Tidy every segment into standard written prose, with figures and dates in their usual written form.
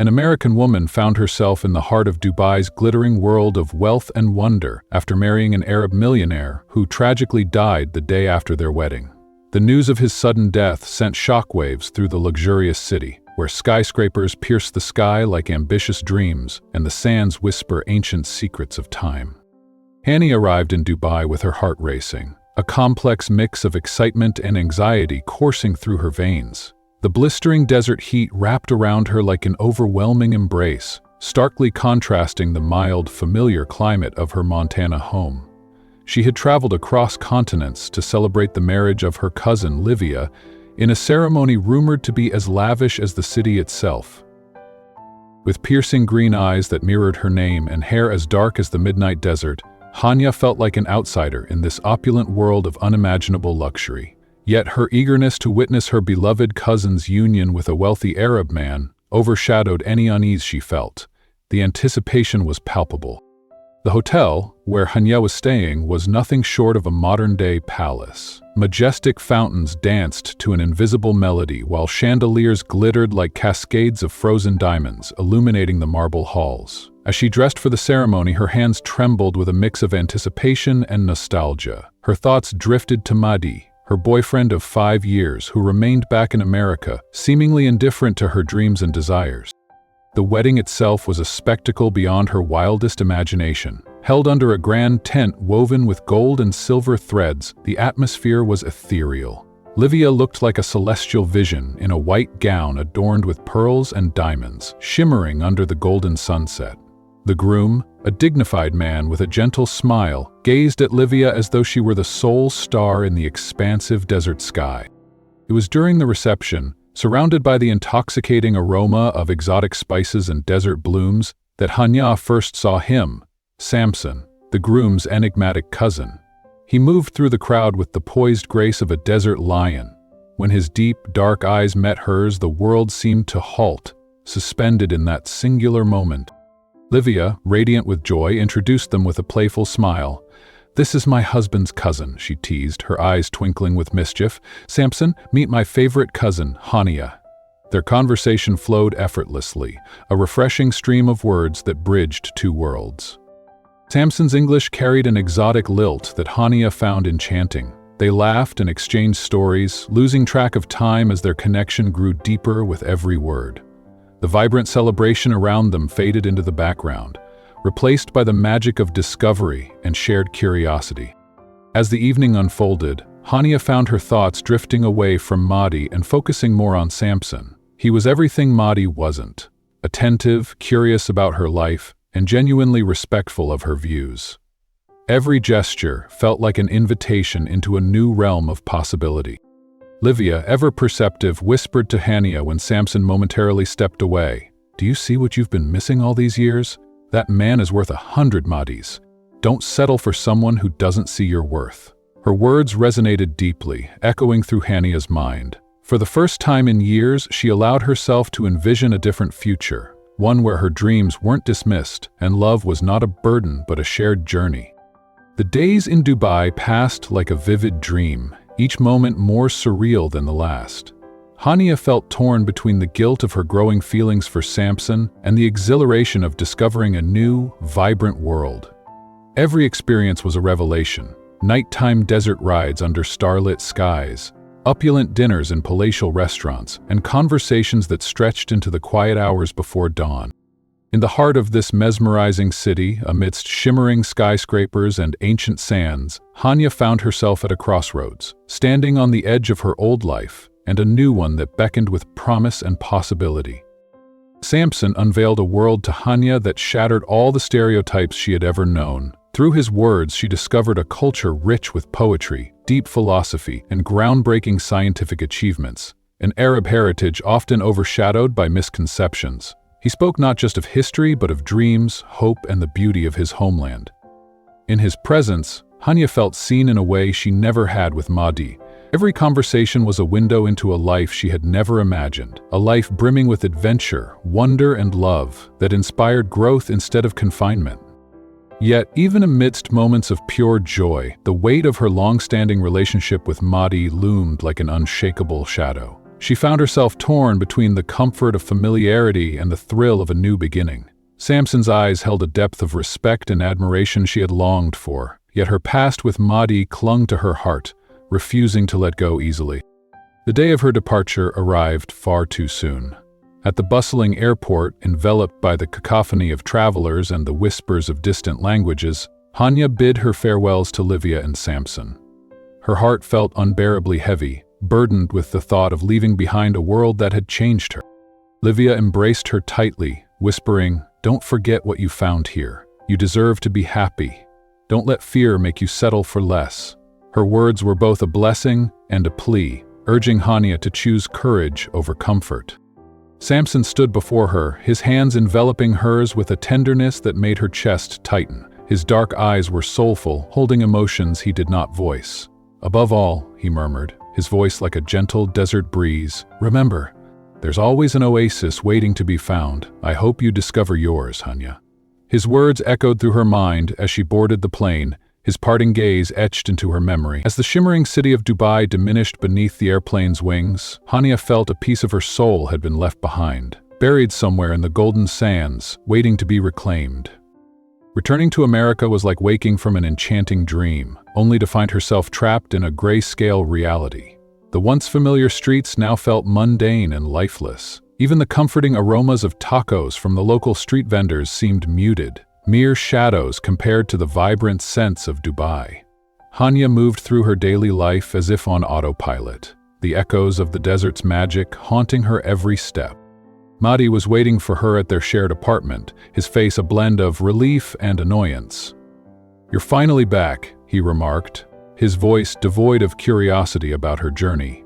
An American woman found herself in the heart of Dubai's glittering world of wealth and wonder after marrying an Arab millionaire who tragically died the day after their wedding. The news of his sudden death sent shockwaves through the luxurious city, where skyscrapers pierce the sky like ambitious dreams and the sands whisper ancient secrets of time. Hania arrived in Dubai with her heart racing, a complex mix of excitement and anxiety coursing through her veins. The blistering desert heat wrapped around her like an overwhelming embrace, starkly contrasting the mild, familiar climate of her Montana home. She had traveled across continents to celebrate the marriage of her cousin, Livia, in a ceremony rumored to be as lavish as the city itself. With piercing green eyes that mirrored her name and hair as dark as the midnight desert, Hania felt like an outsider in this opulent world of unimaginable luxury. Yet her eagerness to witness her beloved cousin's union with a wealthy Arab man overshadowed any unease she felt. The anticipation was palpable. The hotel, where Hania was staying, was nothing short of a modern-day palace. Majestic fountains danced to an invisible melody, while chandeliers glittered like cascades of frozen diamonds, illuminating the marble halls. As she dressed for the ceremony, her hands trembled with a mix of anticipation and nostalgia. Her thoughts drifted to Mahdi, her boyfriend of 5 years, who remained back in America, seemingly indifferent to her dreams and desires. The wedding itself was a spectacle beyond her wildest imagination. Held under a grand tent woven with gold and silver threads, the atmosphere was ethereal. Livia looked like a celestial vision in a white gown adorned with pearls and diamonds, shimmering under the golden sunset. The groom, a dignified man with a gentle smile, gazed at Livia as though she were the sole star in the expansive desert sky. It was during the reception, surrounded by the intoxicating aroma of exotic spices and desert blooms, that Hania first saw him, Samson, the groom's enigmatic cousin. He moved through the crowd with the poised grace of a desert lion. When his deep, dark eyes met hers, the world seemed to halt, suspended in that singular moment. Livia, radiant with joy, introduced them with a playful smile. "This is my husband's cousin," she teased, her eyes twinkling with mischief. "Samson, meet my favorite cousin, Hania." Their conversation flowed effortlessly, a refreshing stream of words that bridged two worlds. Samson's English carried an exotic lilt that Hania found enchanting. They laughed and exchanged stories, losing track of time as their connection grew deeper with every word. The vibrant celebration around them faded into the background, replaced by the magic of discovery and shared curiosity. As the evening unfolded, Hania found her thoughts drifting away from Mahdi and focusing more on Samson. He was everything Mahdi wasn't: attentive, curious about her life, and genuinely respectful of her views. Every gesture felt like an invitation into a new realm of possibility. Livia, ever perceptive, whispered to Hania when Samson momentarily stepped away, "Do you see what you've been missing all these years? That man is worth 100 Mahdis. Don't settle for someone who doesn't see your worth." Her words resonated deeply, echoing through Hania's mind. For the first time in years, she allowed herself to envision a different future, one where her dreams weren't dismissed and love was not a burden but a shared journey. The days in Dubai passed like a vivid dream, each moment more surreal than the last. Hania felt torn between the guilt of her growing feelings for Samson and the exhilaration of discovering a new, vibrant world. Every experience was a revelation: nighttime desert rides under starlit skies, opulent dinners in palatial restaurants, and conversations that stretched into the quiet hours before dawn. In the heart of this mesmerizing city, amidst shimmering skyscrapers and ancient sands, Hania found herself at a crossroads, standing on the edge of her old life and a new one that beckoned with promise and possibility. Samson unveiled a world to Hania that shattered all the stereotypes she had ever known. Through his words, she discovered a culture rich with poetry, deep philosophy, and groundbreaking scientific achievements, an Arab heritage often overshadowed by misconceptions. He spoke not just of history, but of dreams, hope, and the beauty of his homeland. In his presence, Hania felt seen in a way she never had with Mahdi. Every conversation was a window into a life she had never imagined, a life brimming with adventure, wonder, and love that inspired growth instead of confinement. Yet, even amidst moments of pure joy, the weight of her long-standing relationship with Mahdi loomed like an unshakable shadow. She found herself torn between the comfort of familiarity and the thrill of a new beginning. Samson's eyes held a depth of respect and admiration she had longed for, yet her past with Mahdi clung to her heart, refusing to let go easily. The day of her departure arrived far too soon. At the bustling airport, enveloped by the cacophony of travelers and the whispers of distant languages, Hania bid her farewells to Livia and Samson. Her heart felt unbearably heavy, burdened with the thought of leaving behind a world that had changed her. Livia embraced her tightly, whispering, "Don't forget what you found here. You deserve to be happy. Don't let fear make you settle for less." Her words were both a blessing and a plea, urging Hania to choose courage over comfort. Samson stood before her, his hands enveloping hers with a tenderness that made her chest tighten. His dark eyes were soulful, holding emotions he did not voice. "Above all," he murmured, his voice like a gentle desert breeze, "remember, there's always an oasis waiting to be found. I hope you discover yours, Hania." His words echoed through her mind as she boarded the plane, his parting gaze etched into her memory. As the shimmering city of Dubai diminished beneath the airplane's wings, Hania felt a piece of her soul had been left behind, buried somewhere in the golden sands, waiting to be reclaimed. Returning to America was like waking from an enchanting dream, only to find herself trapped in a grayscale reality. The once familiar streets now felt mundane and lifeless. Even the comforting aromas of tacos from the local street vendors seemed muted, mere shadows compared to the vibrant scents of Dubai. Hania moved through her daily life as if on autopilot, the echoes of the desert's magic haunting her every step. Mahdi was waiting for her at their shared apartment, his face a blend of relief and annoyance. "You're finally back," he remarked, his voice devoid of curiosity about her journey.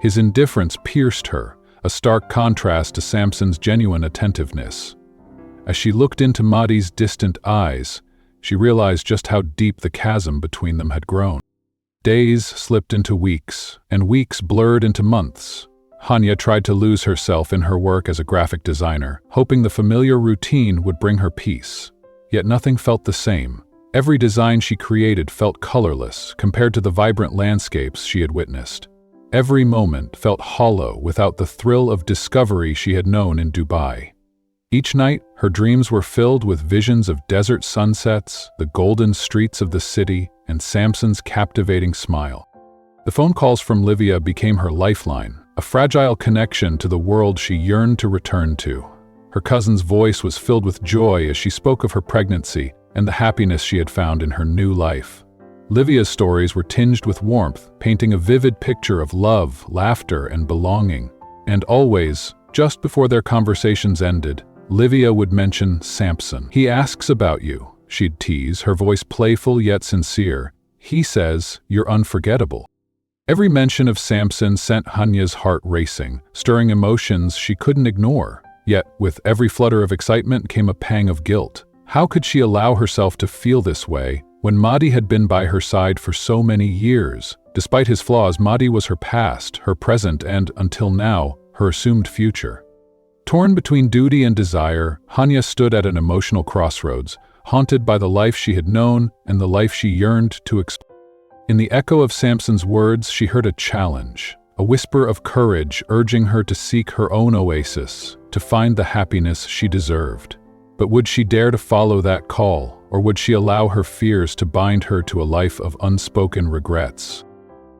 His indifference pierced her, a stark contrast to Samson's genuine attentiveness. As she looked into Mahdi's distant eyes, she realized just how deep the chasm between them had grown. Days slipped into weeks, and weeks blurred into months. Hania tried to lose herself in her work as a graphic designer, hoping the familiar routine would bring her peace. Yet nothing felt the same. Every design she created felt colorless compared to the vibrant landscapes she had witnessed. Every moment felt hollow without the thrill of discovery she had known in Dubai. Each night, her dreams were filled with visions of desert sunsets, the golden streets of the city, and Samson's captivating smile. The phone calls from Livia became her lifeline, a fragile connection to the world she yearned to return to. Her cousin's voice was filled with joy as she spoke of her pregnancy and the happiness she had found in her new life. Livia's stories were tinged with warmth, painting a vivid picture of love, laughter, and belonging. And always, just before their conversations ended, Livia would mention Samson. "He asks about you," she'd tease, her voice playful yet sincere. "He says you're unforgettable." Every mention of Samson sent Hania's heart racing, stirring emotions she couldn't ignore. Yet, with every flutter of excitement came a pang of guilt. How could she allow herself to feel this way when Mahdi had been by her side for so many years? Despite his flaws, Mahdi was her past, her present, and, until now, her assumed future. Torn between duty and desire, Hania stood at an emotional crossroads, haunted by the life she had known and the life she yearned to experience. In the echo of Samson's words, she heard a challenge, a whisper of courage urging her to seek her own oasis, to find the happiness she deserved. But would she dare to follow that call, or would she allow her fears to bind her to a life of unspoken regrets?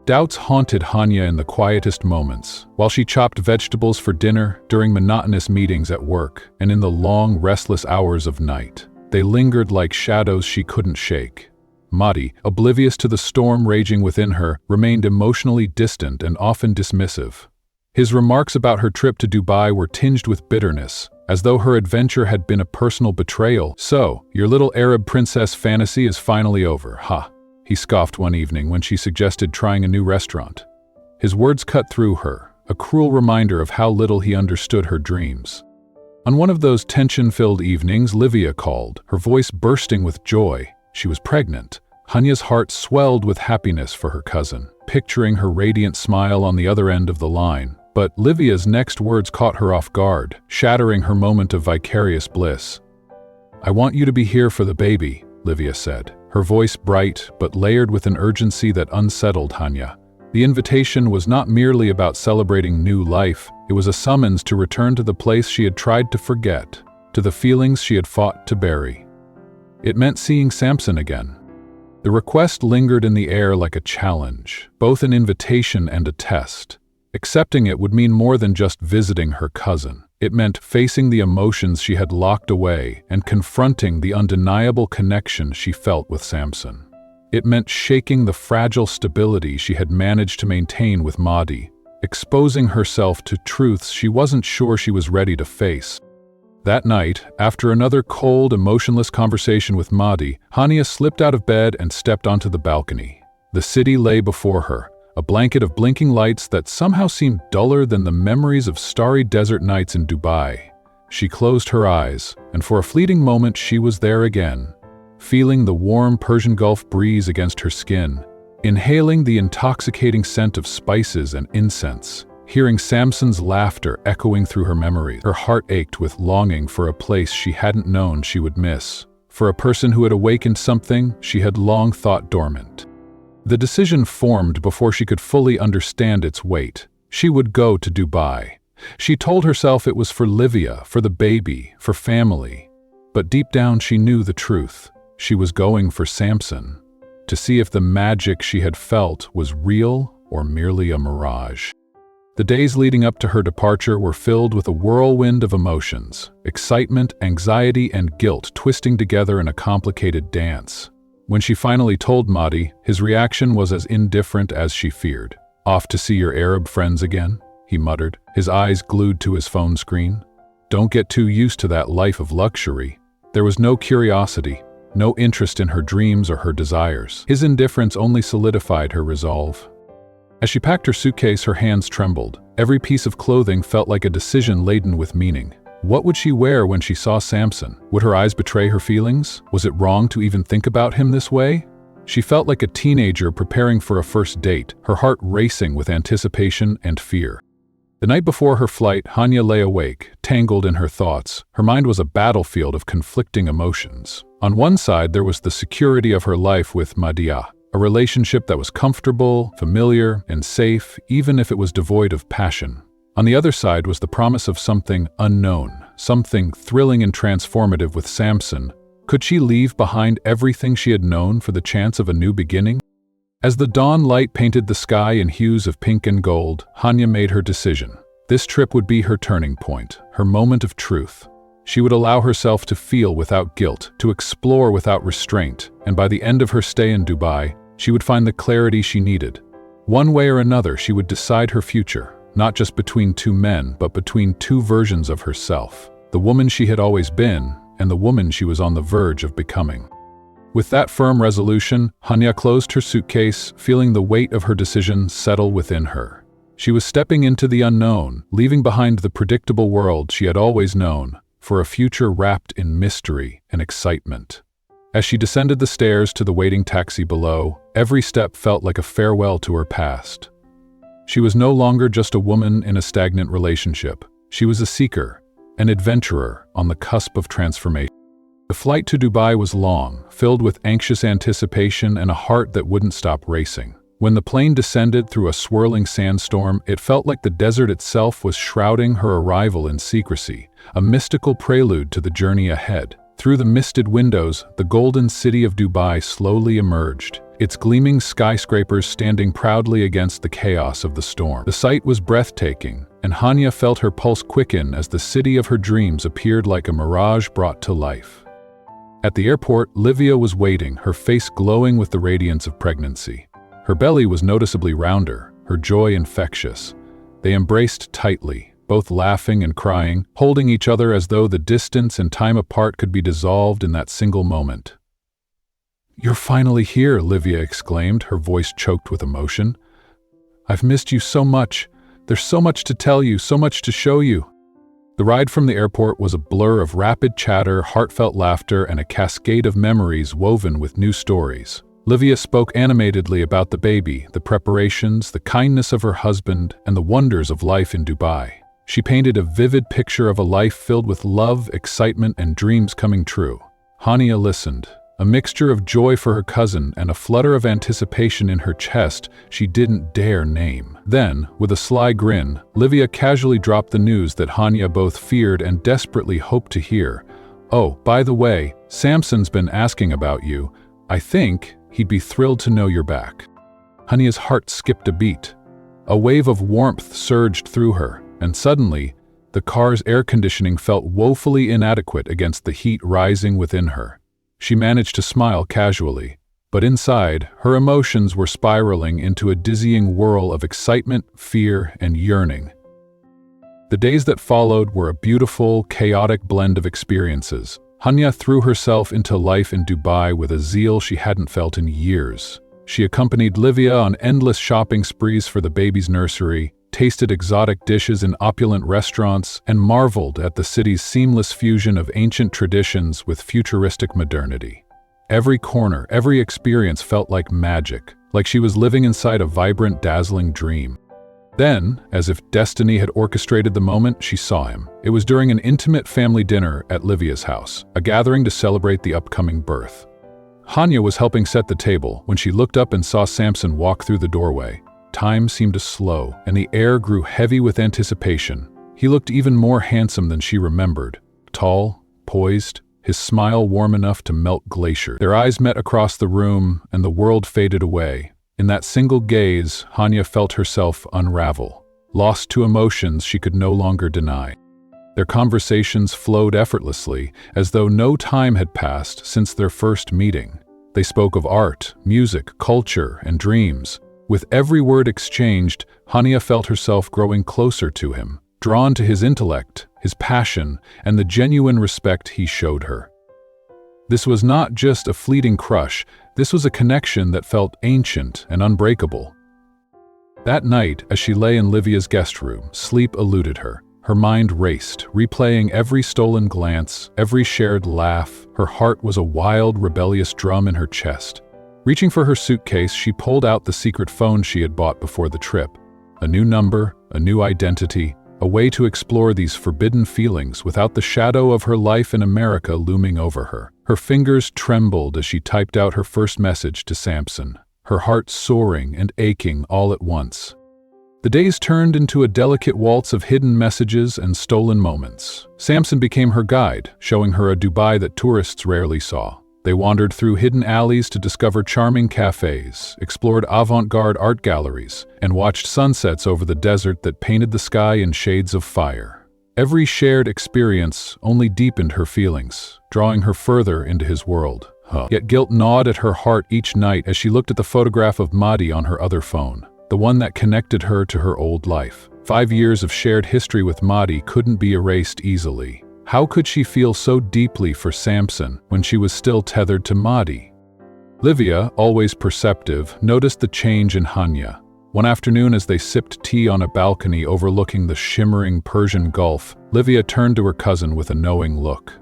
Doubts haunted Hania in the quietest moments, while she chopped vegetables for dinner, during monotonous meetings at work, and in the long, restless hours of night. They lingered like shadows she couldn't shake. Mahdi, oblivious to the storm raging within her, remained emotionally distant and often dismissive. His remarks about her trip to Dubai were tinged with bitterness, as though her adventure had been a personal betrayal. "So, your little Arab princess fantasy is finally over, ha," he scoffed one evening when she suggested trying a new restaurant. His words cut through her, a cruel reminder of how little he understood her dreams. On one of those tension-filled evenings, Livia called, her voice bursting with joy. She was pregnant. Hania's heart swelled with happiness for her cousin, picturing her radiant smile on the other end of the line. But Livia's next words caught her off guard, shattering her moment of vicarious bliss. "I want you to be here for the baby," Livia said, her voice bright but layered with an urgency that unsettled Hania. The invitation was not merely about celebrating new life, it was a summons to return to the place she had tried to forget, to the feelings she had fought to bury. It meant seeing Samson again. The request lingered in the air like a challenge, both an invitation and a test. Accepting it would mean more than just visiting her cousin. It meant facing the emotions she had locked away and confronting the undeniable connection she felt with Samson. It meant shaking the fragile stability she had managed to maintain with Mahdi, exposing herself to truths she wasn't sure she was ready to face. That night, after another cold, emotionless conversation with Mahdi, Hania slipped out of bed and stepped onto the balcony. The city lay before her, a blanket of blinking lights that somehow seemed duller than the memories of starry desert nights in Dubai. She closed her eyes, and for a fleeting moment she was there again, feeling the warm Persian Gulf breeze against her skin, inhaling the intoxicating scent of spices and incense, hearing Samson's laughter echoing through her memory. Her heart ached with longing for a place she hadn't known she would miss, for a person who had awakened something she had long thought dormant. The decision formed before she could fully understand its weight. She would go to Dubai. She told herself it was for Livia, for the baby, for family. But deep down she knew the truth. She was going for Samson, to see if the magic she had felt was real or merely a mirage. The days leading up to her departure were filled with a whirlwind of emotions, excitement, anxiety, and guilt twisting together in a complicated dance. When she finally told Mahdi, his reaction was as indifferent as she feared. "Off to see your Arab friends again?" he muttered, his eyes glued to his phone screen. "Don't get too used to that life of luxury." There was no curiosity, no interest in her dreams or her desires. His indifference only solidified her resolve. As she packed her suitcase, her hands trembled. Every piece of clothing felt like a decision laden with meaning. What would she wear when she saw Samson? Would her eyes betray her feelings? Was it wrong to even think about him this way? She felt like a teenager preparing for a first date, her heart racing with anticipation and fear. The night before her flight, Hania lay awake, tangled in her thoughts. Her mind was a battlefield of conflicting emotions. On one side, there was the security of her life with Mahdia, a relationship that was comfortable, familiar, and safe, even if it was devoid of passion. On the other side was the promise of something unknown, something thrilling and transformative with Samson. Could she leave behind everything she had known for the chance of a new beginning? As the dawn light painted the sky in hues of pink and gold, Hania made her decision. This trip would be her turning point, her moment of truth. She would allow herself to feel without guilt, to explore without restraint, and by the end of her stay in Dubai, she would find the clarity she needed. One way or another, she would decide her future, not just between two men, but between two versions of herself, the woman she had always been and the woman she was on the verge of becoming. With that firm resolution, Hania closed her suitcase, feeling the weight of her decision settle within her. She was stepping into the unknown, leaving behind the predictable world she had always known, for a future wrapped in mystery and excitement. As she descended the stairs to the waiting taxi below, every step felt like a farewell to her past. She was no longer just a woman in a stagnant relationship. She was a seeker, an adventurer on the cusp of transformation. The flight to Dubai was long, filled with anxious anticipation and a heart that wouldn't stop racing. When the plane descended through a swirling sandstorm, it felt like the desert itself was shrouding her arrival in secrecy, a mystical prelude to the journey ahead. Through the misted windows, the golden city of Dubai slowly emerged, its gleaming skyscrapers standing proudly against the chaos of the storm. The sight was breathtaking, and Hania felt her pulse quicken as the city of her dreams appeared like a mirage brought to life. At the airport, Livia was waiting, her face glowing with the radiance of pregnancy. Her belly was noticeably rounder, her joy infectious. They embraced tightly, both laughing and crying, holding each other as though the distance and time apart could be dissolved in that single moment. "You're finally here," Livia exclaimed, her voice choked with emotion. "I've missed you so much. There's so much to tell you, so much to show you." The ride from the airport was a blur of rapid chatter, heartfelt laughter, and a cascade of memories woven with new stories. Livia spoke animatedly about the baby, the preparations, the kindness of her husband, and the wonders of life in Dubai. She painted a vivid picture of a life filled with love, excitement, and dreams coming true. Hania listened, A mixture of joy for her cousin and a flutter of anticipation in her chest she didn't dare name. Then, with a sly grin, Livia casually dropped the news that Hania both feared and desperately hoped to hear. "Oh, by the way, Samson's been asking about you. I think he'd be thrilled to know you're back." Hania's heart skipped a beat. A wave of warmth surged through her, and suddenly, the car's air conditioning felt woefully inadequate against the heat rising within her. She managed to smile casually, but inside, her emotions were spiraling into a dizzying whirl of excitement, fear, and yearning. The days that followed were a beautiful, chaotic blend of experiences. Hania threw herself into life in Dubai with a zeal she hadn't felt in years. She accompanied Livia on endless shopping sprees for the baby's nursery, tasted exotic dishes in opulent restaurants, and marveled at the city's seamless fusion of ancient traditions with futuristic modernity. Every corner, every experience felt like magic, like she was living inside a vibrant, dazzling dream. Then, as if destiny had orchestrated the moment, she saw him. It was during an intimate family dinner at Livia's house, a gathering to celebrate the upcoming birth. Hania was helping set the table when she looked up and saw Samson walk through the doorway. Time seemed to slow, and the air grew heavy with anticipation. He looked even more handsome than she remembered. Tall, poised, his smile warm enough to melt glaciers. Their eyes met across the room, and the world faded away. In that single gaze, Hania felt herself unravel, lost to emotions she could no longer deny. Their conversations flowed effortlessly, as though no time had passed since their first meeting. They spoke of art, music, culture, and dreams. With every word exchanged, Hania felt herself growing closer to him, drawn to his intellect, his passion, and the genuine respect he showed her. This was not just a fleeting crush, this was a connection that felt ancient and unbreakable. That night, as she lay in Livia's guest room, sleep eluded her. Her mind raced, replaying every stolen glance, every shared laugh. Her heart was a wild, rebellious drum in her chest. Reaching for her suitcase, she pulled out the secret phone she had bought before the trip. A new number, a new identity, a way to explore these forbidden feelings without the shadow of her life in America looming over her. Her fingers trembled as she typed out her first message to Samson, her heart soaring and aching all at once. The days turned into a delicate waltz of hidden messages and stolen moments. Samson became her guide, showing her a Dubai that tourists rarely saw. They wandered through hidden alleys to discover charming cafes, explored avant-garde art galleries, and watched sunsets over the desert that painted the sky in shades of fire. Every shared experience only deepened her feelings, drawing her further into his world. Yet guilt gnawed at her heart each night as she looked at the photograph of Mahdi on her other phone, the one that connected her to her old life. 5 years of shared history with Mahdi couldn't be erased easily. How could she feel so deeply for Samson when she was still tethered to Mahdi? Livia, always perceptive, noticed the change in Hania. One afternoon as they sipped tea on a balcony overlooking the shimmering Persian Gulf, Livia turned to her cousin with a knowing look.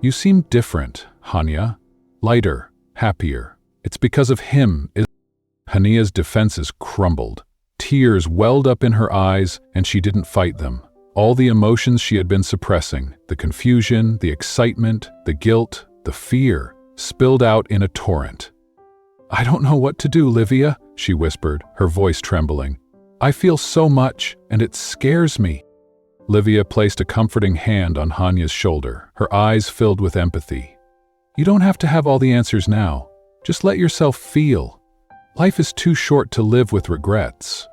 "You seem different, Hania. Lighter, happier. It's because of him, isn't it?" Hania's defenses crumbled. Tears welled up in her eyes, and she didn't fight them. All the emotions she had been suppressing, the confusion, the excitement, the guilt, the fear, spilled out in a torrent. "I don't know what to do, Livia," she whispered, her voice trembling. "I feel so much, and it scares me." Livia placed a comforting hand on Hania's shoulder, her eyes filled with empathy. "You don't have to have all the answers now. Just let yourself feel. Life is too short to live with regrets."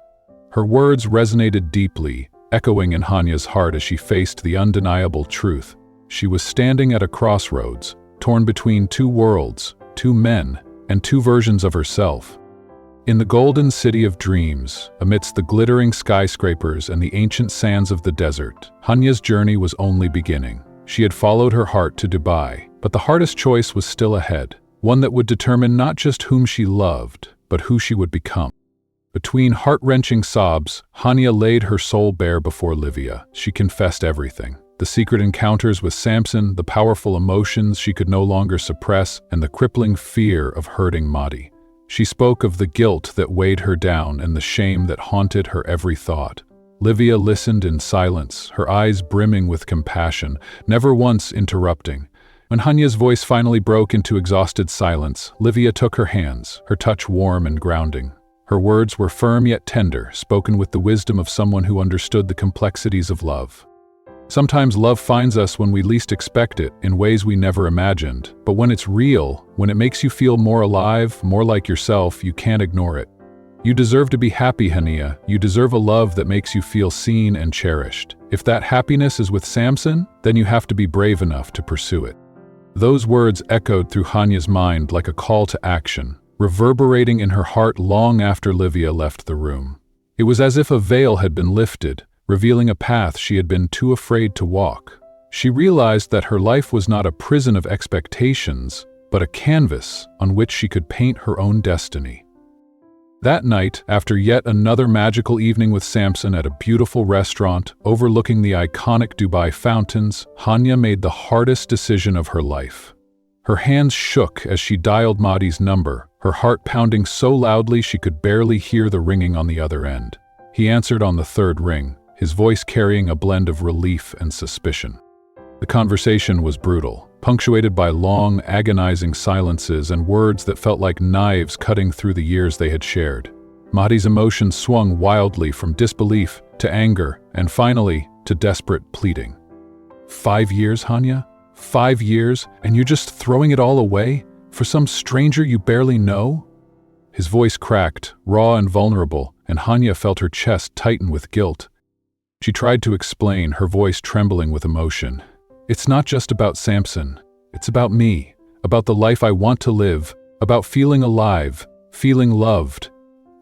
Her words resonated deeply, echoing in Hania's heart as she faced the undeniable truth. She was standing at a crossroads, torn between two worlds, two men, and two versions of herself. In the golden city of dreams, amidst the glittering skyscrapers and the ancient sands of the desert, Hania's journey was only beginning. She had followed her heart to Dubai, but the hardest choice was still ahead, one that would determine not just whom she loved, but who she would become. Between heart-wrenching sobs, Hania laid her soul bare before Livia. She confessed everything. The secret encounters with Samson, the powerful emotions she could no longer suppress, and the crippling fear of hurting Mahdi. She spoke of the guilt that weighed her down and the shame that haunted her every thought. Livia listened in silence, her eyes brimming with compassion, never once interrupting. When Hania's voice finally broke into exhausted silence, Livia took her hands, her touch warm and grounding. Her words were firm yet tender, spoken with the wisdom of someone who understood the complexities of love. Sometimes love finds us when we least expect it, in ways we never imagined. But when it's real, when it makes you feel more alive, more like yourself, you can't ignore it. You deserve to be happy, Hania. You deserve a love that makes you feel seen and cherished. If that happiness is with Samson, then you have to be brave enough to pursue it. Those words echoed through Hania's mind like a call to action, reverberating in her heart long after Livia left the room. It was as if a veil had been lifted, revealing a path she had been too afraid to walk. She realized that her life was not a prison of expectations, but a canvas on which she could paint her own destiny. That night, after yet another magical evening with Samson at a beautiful restaurant overlooking the iconic Dubai fountains, Hania made the hardest decision of her life. Her hands shook as she dialed Mahdi's number, her heart pounding so loudly she could barely hear the ringing on the other end. He answered on the third ring, his voice carrying a blend of relief and suspicion. The conversation was brutal, punctuated by long, agonizing silences and words that felt like knives cutting through the years they had shared. Mahdi's emotions swung wildly from disbelief to anger and finally to desperate pleading. 5 years, Hania? 5 years, and you're just throwing it all away? For some stranger you barely know? His voice cracked, raw and vulnerable, and Hania felt her chest tighten with guilt. She tried to explain, her voice trembling with emotion. It's not just about Samson. It's about me, about the life I want to live, about feeling alive, feeling loved.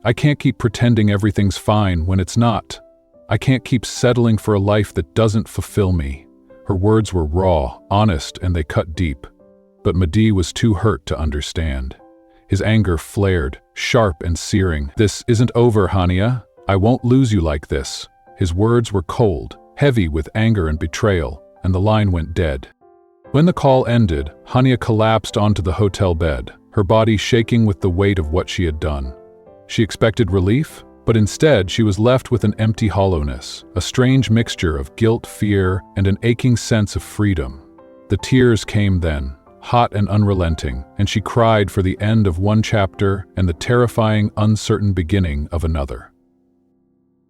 I can't keep pretending everything's fine when it's not. I can't keep settling for a life that doesn't fulfill me. Her words were raw, honest, and they cut deep. But Mahdi was too hurt to understand. His anger flared, sharp and searing. This isn't over, Hania. I won't lose you like this. His words were cold, heavy with anger and betrayal, and the line went dead. When the call ended, Hania collapsed onto the hotel bed, her body shaking with the weight of what she had done. She expected relief, but instead she was left with an empty hollowness, a strange mixture of guilt, fear, and an aching sense of freedom. The tears came then, hot and unrelenting, and she cried for the end of one chapter and the terrifying, uncertain beginning of another.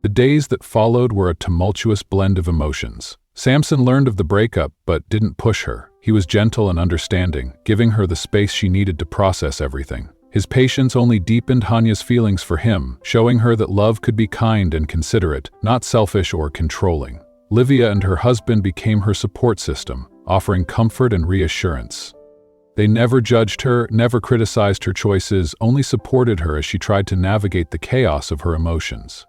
The days that followed were a tumultuous blend of emotions. Samson learned of the breakup but didn't push her. He was gentle and understanding, giving her the space she needed to process everything. His patience only deepened Hania's feelings for him, showing her that love could be kind and considerate, not selfish or controlling. Livia and her husband became her support system, offering comfort and reassurance. They never judged her, never criticized her choices, only supported her as she tried to navigate the chaos of her emotions.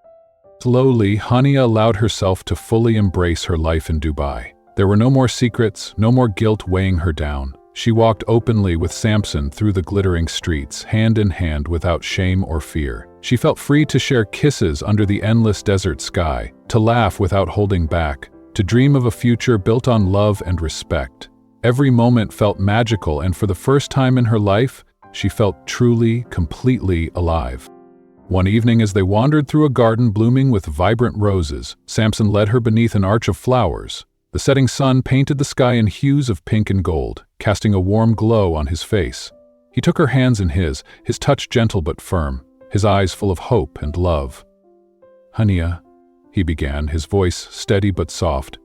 Slowly, Hania allowed herself to fully embrace her life in Dubai. There were no more secrets, no more guilt weighing her down. She walked openly with Samson through the glittering streets, hand in hand without shame or fear. She felt free to share kisses under the endless desert sky, to laugh without holding back, to dream of a future built on love and respect. Every moment felt magical, and for the first time in her life, she felt truly, completely alive. One evening, as they wandered through a garden blooming with vibrant roses, Samson led her beneath an arch of flowers. The setting sun painted the sky in hues of pink and gold, casting a warm glow on his face. He took her hands in his touch gentle but firm, his eyes full of hope and love. "Hania," he began, his voice steady but soft,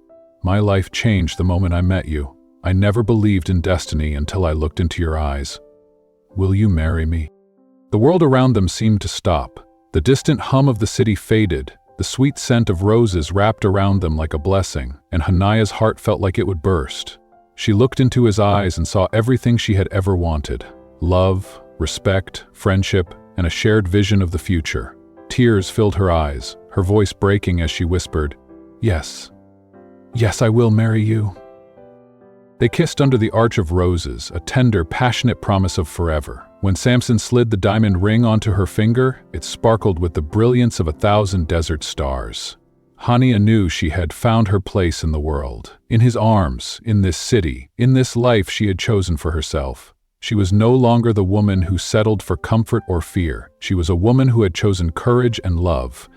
"my life changed the moment I met you. I never believed in destiny until I looked into your eyes. Will you marry me?" The world around them seemed to stop. The distant hum of the city faded, the sweet scent of roses wrapped around them like a blessing, and Hania's heart felt like it would burst. She looked into his eyes and saw everything she had ever wanted: love, respect, friendship, and a shared vision of the future. Tears filled her eyes, her voice breaking as she whispered, "Yes. Yes, I will marry you." They kissed under the arch of roses, a tender, passionate promise of forever. When Samson slid the diamond ring onto her finger, it sparkled with the brilliance of 1,000 desert stars. Hania knew she had found her place in the world. In his arms, in this city, in this life she had chosen for herself. She was no longer the woman who settled for comfort or fear. She was a woman who had chosen courage and love.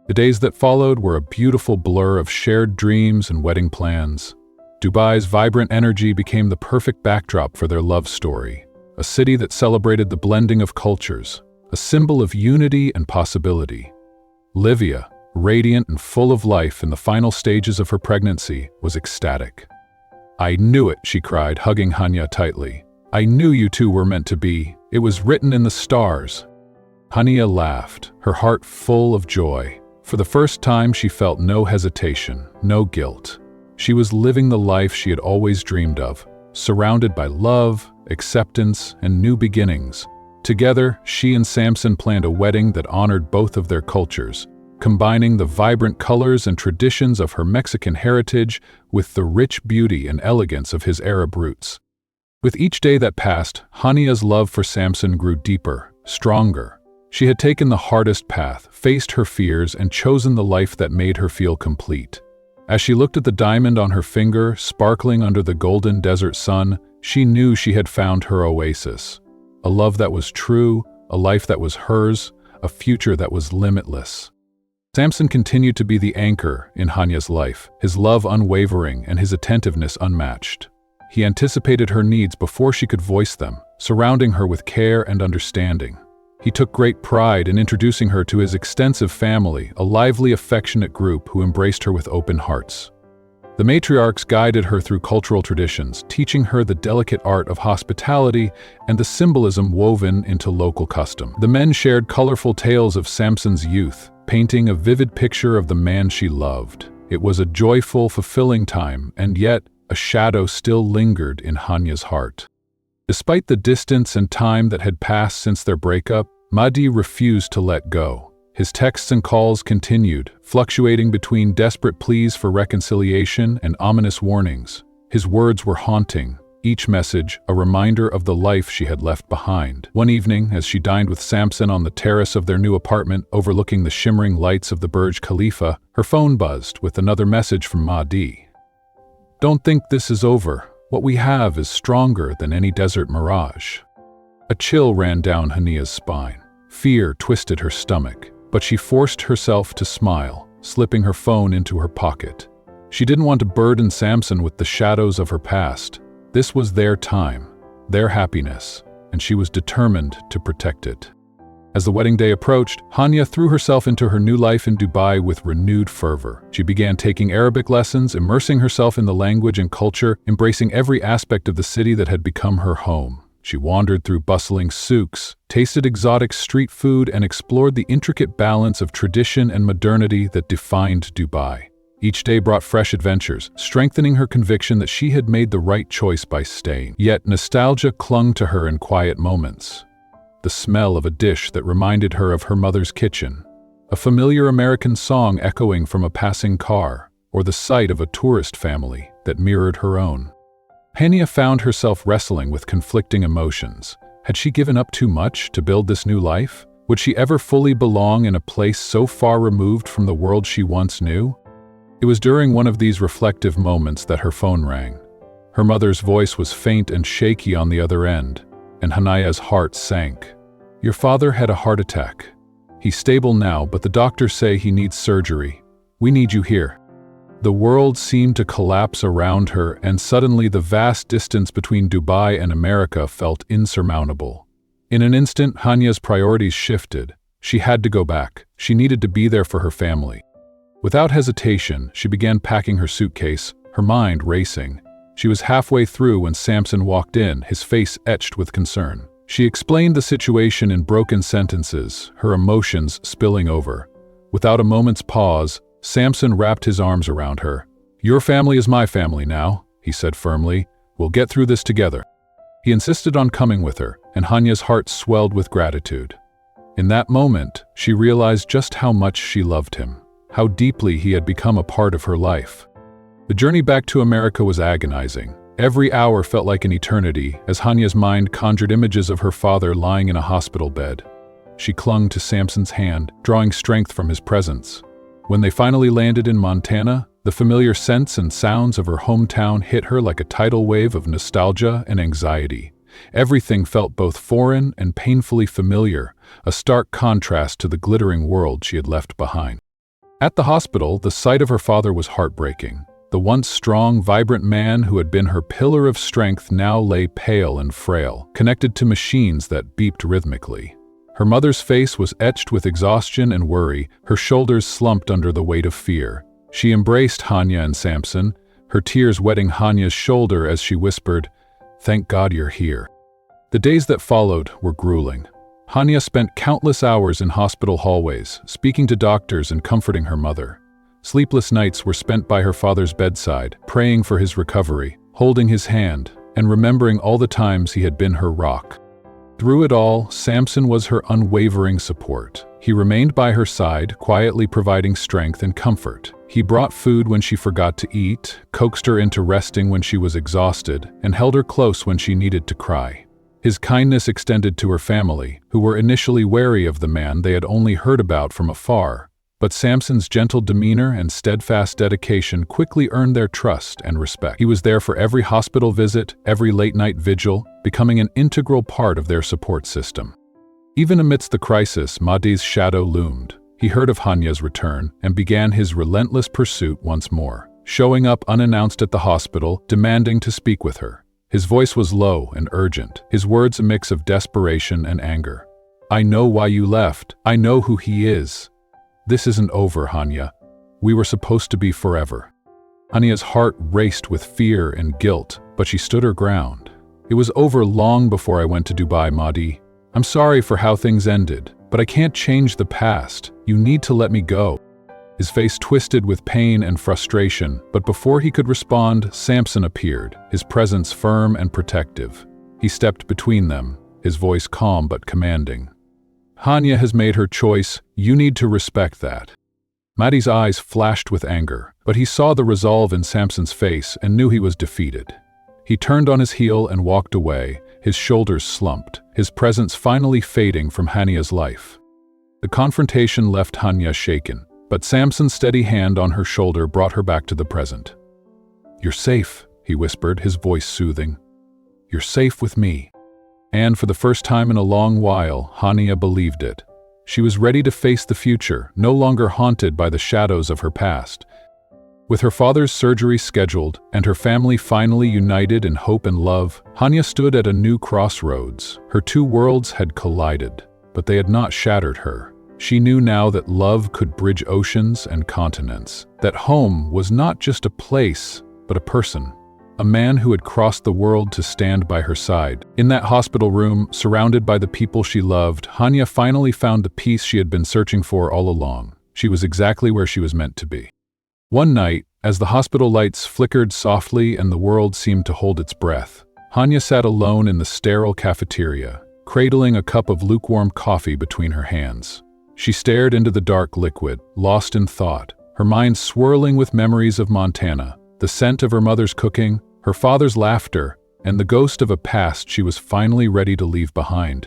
The days that followed were a beautiful blur of shared dreams and wedding plans. Dubai's vibrant energy became the perfect backdrop for their love story, a city that celebrated the blending of cultures, a symbol of unity and possibility. Livia, radiant and full of life in the final stages of her pregnancy, was ecstatic. "I knew it," she cried, hugging Hania tightly. "I knew you two were meant to be. It was written in the stars." Hania laughed, her heart full of joy. For the first time, she felt no hesitation, no guilt. She was living the life she had always dreamed of, surrounded by love, acceptance, and new beginnings. Together, she and Samson planned a wedding that honored both of their cultures, combining the vibrant colors and traditions of her Mexican heritage with the rich beauty and elegance of his Arab roots. With each day that passed, Hania's love for Samson grew deeper, stronger. She had taken the hardest path, faced her fears, and chosen the life that made her feel complete. As she looked at the diamond on her finger, sparkling under the golden desert sun, she knew she had found her oasis. A love that was true, a life that was hers, a future that was limitless. Samson continued to be the anchor in Hania's life, his love unwavering and his attentiveness unmatched. He anticipated her needs before she could voice them, surrounding her with care and understanding. He took great pride in introducing her to his extensive family, a lively, affectionate group who embraced her with open hearts. The matriarchs guided her through cultural traditions, teaching her the delicate art of hospitality and the symbolism woven into local custom. The men shared colorful tales of Samson's youth, painting a vivid picture of the man she loved. It was a joyful, fulfilling time, and yet a shadow still lingered in Hania's heart. Despite the distance and time that had passed since their breakup, Mahdi refused to let go. His texts and calls continued, fluctuating between desperate pleas for reconciliation and ominous warnings. His words were haunting, each message a reminder of the life she had left behind. One evening, as she dined with Samson on the terrace of their new apartment overlooking the shimmering lights of the Burj Khalifa, her phone buzzed with another message from Mahdi. "Don't think this is over. What we have is stronger than any desert mirage." A chill ran down Hania's spine. Fear twisted her stomach, but she forced herself to smile, slipping her phone into her pocket. She didn't want to burden Samson with the shadows of her past. This was their time, their happiness, and she was determined to protect it. As the wedding day approached, Hania threw herself into her new life in Dubai with renewed fervor. She began taking Arabic lessons, immersing herself in the language and culture, embracing every aspect of the city that had become her home. She wandered through bustling souks, tasted exotic street food, and explored the intricate balance of tradition and modernity that defined Dubai. Each day brought fresh adventures, strengthening her conviction that she had made the right choice by staying. Yet nostalgia clung to her in quiet moments. The smell of a dish that reminded her of her mother's kitchen, a familiar American song echoing from a passing car, or the sight of a tourist family that mirrored her own. Hania found herself wrestling with conflicting emotions. Had she given up too much to build this new life? Would she ever fully belong in a place so far removed from the world she once knew? It was during one of these reflective moments that her phone rang. Her mother's voice was faint and shaky on the other end, and Hania's heart sank. "Your father had a heart attack. He's stable now, but the doctors say he needs surgery. We need you here." The world seemed to collapse around her, and suddenly the vast distance between Dubai and America felt insurmountable. In an instant, Hania's priorities shifted. She had to go back. She needed to be there for her family. Without hesitation, she began packing her suitcase, her mind racing. She was halfway through when Samson walked in, his face etched with concern. She explained the situation in broken sentences, her emotions spilling over. Without a moment's pause, Samson wrapped his arms around her. "Your family is my family now," he said firmly. "We'll get through this together." He insisted on coming with her, and Hania's heart swelled with gratitude. In that moment, she realized just how much she loved him, how deeply he had become a part of her life. The journey back to America was agonizing. Every hour felt like an eternity, as Hania's mind conjured images of her father lying in a hospital bed. She clung to Samson's hand, drawing strength from his presence. When they finally landed in Montana, the familiar scents and sounds of her hometown hit her like a tidal wave of nostalgia and anxiety. Everything felt both foreign and painfully familiar, a stark contrast to the glittering world she had left behind. At the hospital, the sight of her father was heartbreaking. The once strong, vibrant man who had been her pillar of strength now lay pale and frail, connected to machines that beeped rhythmically. Her mother's face was etched with exhaustion and worry, her shoulders slumped under the weight of fear. She embraced Hania and Samson, her tears wetting Hania's shoulder as she whispered, "Thank God you're here." The days that followed were grueling. Hania spent countless hours in hospital hallways, speaking to doctors and comforting her mother. Sleepless nights were spent by her father's bedside, praying for his recovery, holding his hand, and remembering all the times he had been her rock. Through it all, Samson was her unwavering support. He remained by her side, quietly providing strength and comfort. He brought food when she forgot to eat, coaxed her into resting when she was exhausted, and held her close when she needed to cry. His kindness extended to her family, who were initially wary of the man they had only heard about from afar. But Samson's gentle demeanor and steadfast dedication quickly earned their trust and respect. He was there for every hospital visit, every late-night vigil, becoming an integral part of their support system. Even amidst the crisis, Mahdi's shadow loomed. He heard of Hania's return and began his relentless pursuit once more, showing up unannounced at the hospital, demanding to speak with her. His voice was low and urgent, his words a mix of desperation and anger. "I know why you left. I know who he is. This isn't over, Hania. We were supposed to be forever." Hania's heart raced with fear and guilt, but she stood her ground. "It was over long before I went to Dubai, Mahdi. I'm sorry for how things ended, but I can't change the past. You need to let me go." His face twisted with pain and frustration, but before he could respond, Samson appeared, his presence firm and protective. He stepped between them, his voice calm but commanding. "Hania has made her choice. You need to respect that." Mahdi's eyes flashed with anger, but he saw the resolve in Samson's face and knew he was defeated. He turned on his heel and walked away, his shoulders slumped, his presence finally fading from Hania's life. The confrontation left Hania shaken, but Samson's steady hand on her shoulder brought her back to the present. "You're safe," he whispered, his voice soothing. "You're safe with me." And for the first time in a long while, Hania believed it. She was ready to face the future, no longer haunted by the shadows of her past. With her father's surgery scheduled and her family finally united in hope and love, Hania stood at a new crossroads. Her two worlds had collided, but they had not shattered her. She knew now that love could bridge oceans and continents, that home was not just a place, but a person. A man who had crossed the world to stand by her side. In that hospital room, surrounded by the people she loved, Hania finally found the peace she had been searching for all along. She was exactly where she was meant to be. One night, as the hospital lights flickered softly and the world seemed to hold its breath, Hania sat alone in the sterile cafeteria, cradling a cup of lukewarm coffee between her hands. She stared into the dark liquid, lost in thought, her mind swirling with memories of Montana, the scent of her mother's cooking, her father's laughter, and the ghost of a past she was finally ready to leave behind.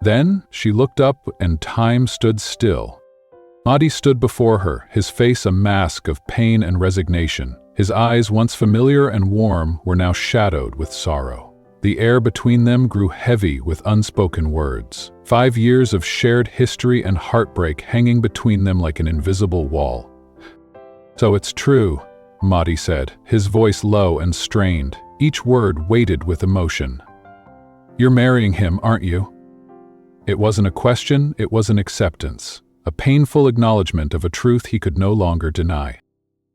Then she looked up and time stood still. Mahdi stood before her, his face a mask of pain and resignation. His eyes, once familiar and warm, were now shadowed with sorrow. The air between them grew heavy with unspoken words. 5 years of shared history and heartbreak hanging between them like an invisible wall. "So it's true," Mahdi said, his voice low and strained, each word weighted with emotion. "You're marrying him, aren't you?" It wasn't a question, it was an acceptance, a painful acknowledgement of a truth he could no longer deny.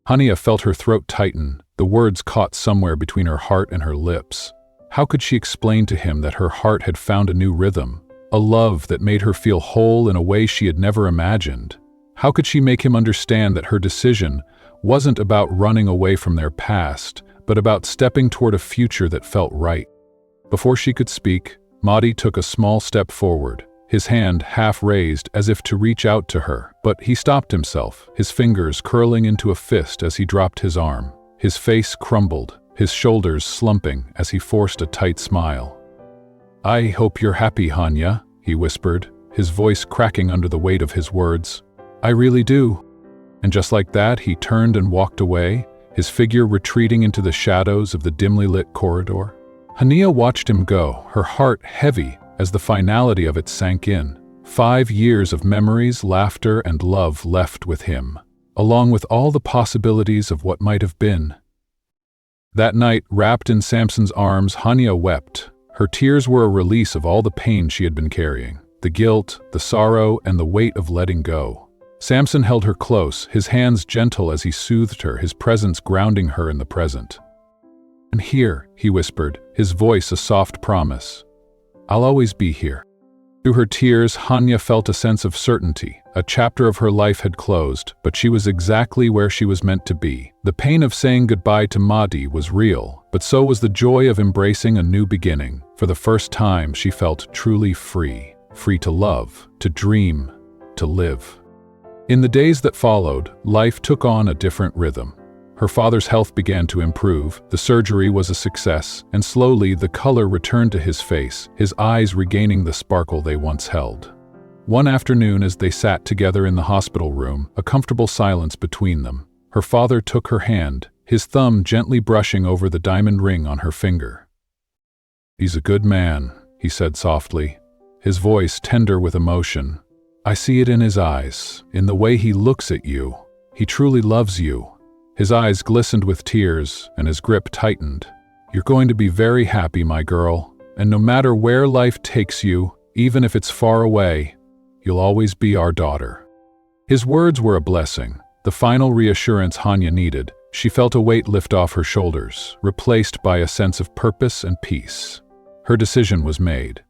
Hania felt her throat tighten, the words caught somewhere between her heart and her lips. How could she explain to him that her heart had found a new rhythm, a love that made her feel whole in a way she had never imagined? How could she make him understand that her decision wasn't about running away from their past, but about stepping toward a future that felt right? Before she could speak, Mahdi took a small step forward, his hand half raised as if to reach out to her, but he stopped himself, his fingers curling into a fist as he dropped his arm. His face crumbled, his shoulders slumping as he forced a tight smile. "I hope you're happy, Hania," he whispered, his voice cracking under the weight of his words. "I really do." And just like that, he turned and walked away, his figure retreating into the shadows of the dimly lit corridor. Hania watched him go, her heart heavy as the finality of it sank in. 5 years of memories, laughter, and love left with him. along with all the possibilities of what might have been. That night, wrapped in Samson's arms, Hania wept. Her tears were a release of all the pain she had been carrying, the guilt, the sorrow, and the weight of letting go. Samson held her close, his hands gentle as he soothed her, his presence grounding her in the present. "And here," he whispered, his voice a soft promise. "I'll always be here." Through her tears, Hania felt a sense of certainty. A chapter of her life had closed, but she was exactly where she was meant to be. The pain of saying goodbye to Mahdi was real, but so was the joy of embracing a new beginning. For the first time, she felt truly free. Free to love, to dream, to live. In the days that followed, life took on a different rhythm. Her father's health began to improve, the surgery was a success, and slowly the color returned to his face, his eyes regaining the sparkle they once held. One afternoon, as they sat together in the hospital room, a comfortable silence between them, her father took her hand, his thumb gently brushing over the diamond ring on her finger. "He's a good man," he said softly, his voice tender with emotion. "I see it in his eyes, in the way he looks at you. He truly loves you." His eyes glistened with tears, and his grip tightened. "You're going to be very happy, my girl, and no matter where life takes you, even if it's far away, you'll always be our daughter." His words were a blessing, the final reassurance Hania needed. She felt a weight lift off her shoulders, replaced by a sense of purpose and peace. Her decision was made.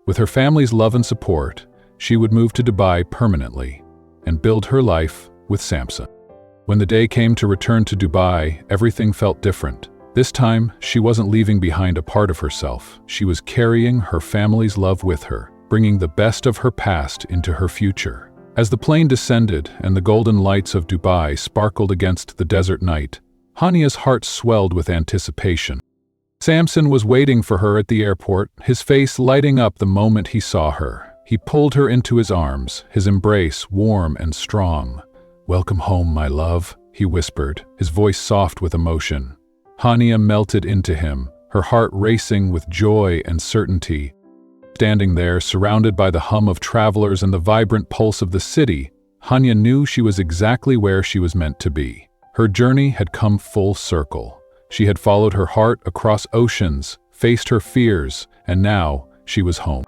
With her family's love and support, she would move to Dubai permanently and build her life with Samson. When the day came to return to Dubai, everything felt different. This time, she wasn't leaving behind a part of herself. She was carrying her family's love with her, bringing the best of her past into her future. As the plane descended and the golden lights of Dubai sparkled against the desert night, Hania's heart swelled with anticipation. Samson was waiting for her at the airport, his face lighting up the moment he saw her. He pulled her into his arms, his embrace warm and strong. "Welcome home, my love," he whispered, his voice soft with emotion. Hania melted into him, her heart racing with joy and certainty. Standing there, surrounded by the hum of travelers and the vibrant pulse of the city, Hania knew she was exactly where she was meant to be. Her journey had come full circle. She had followed her heart across oceans, faced her fears, and now she was home.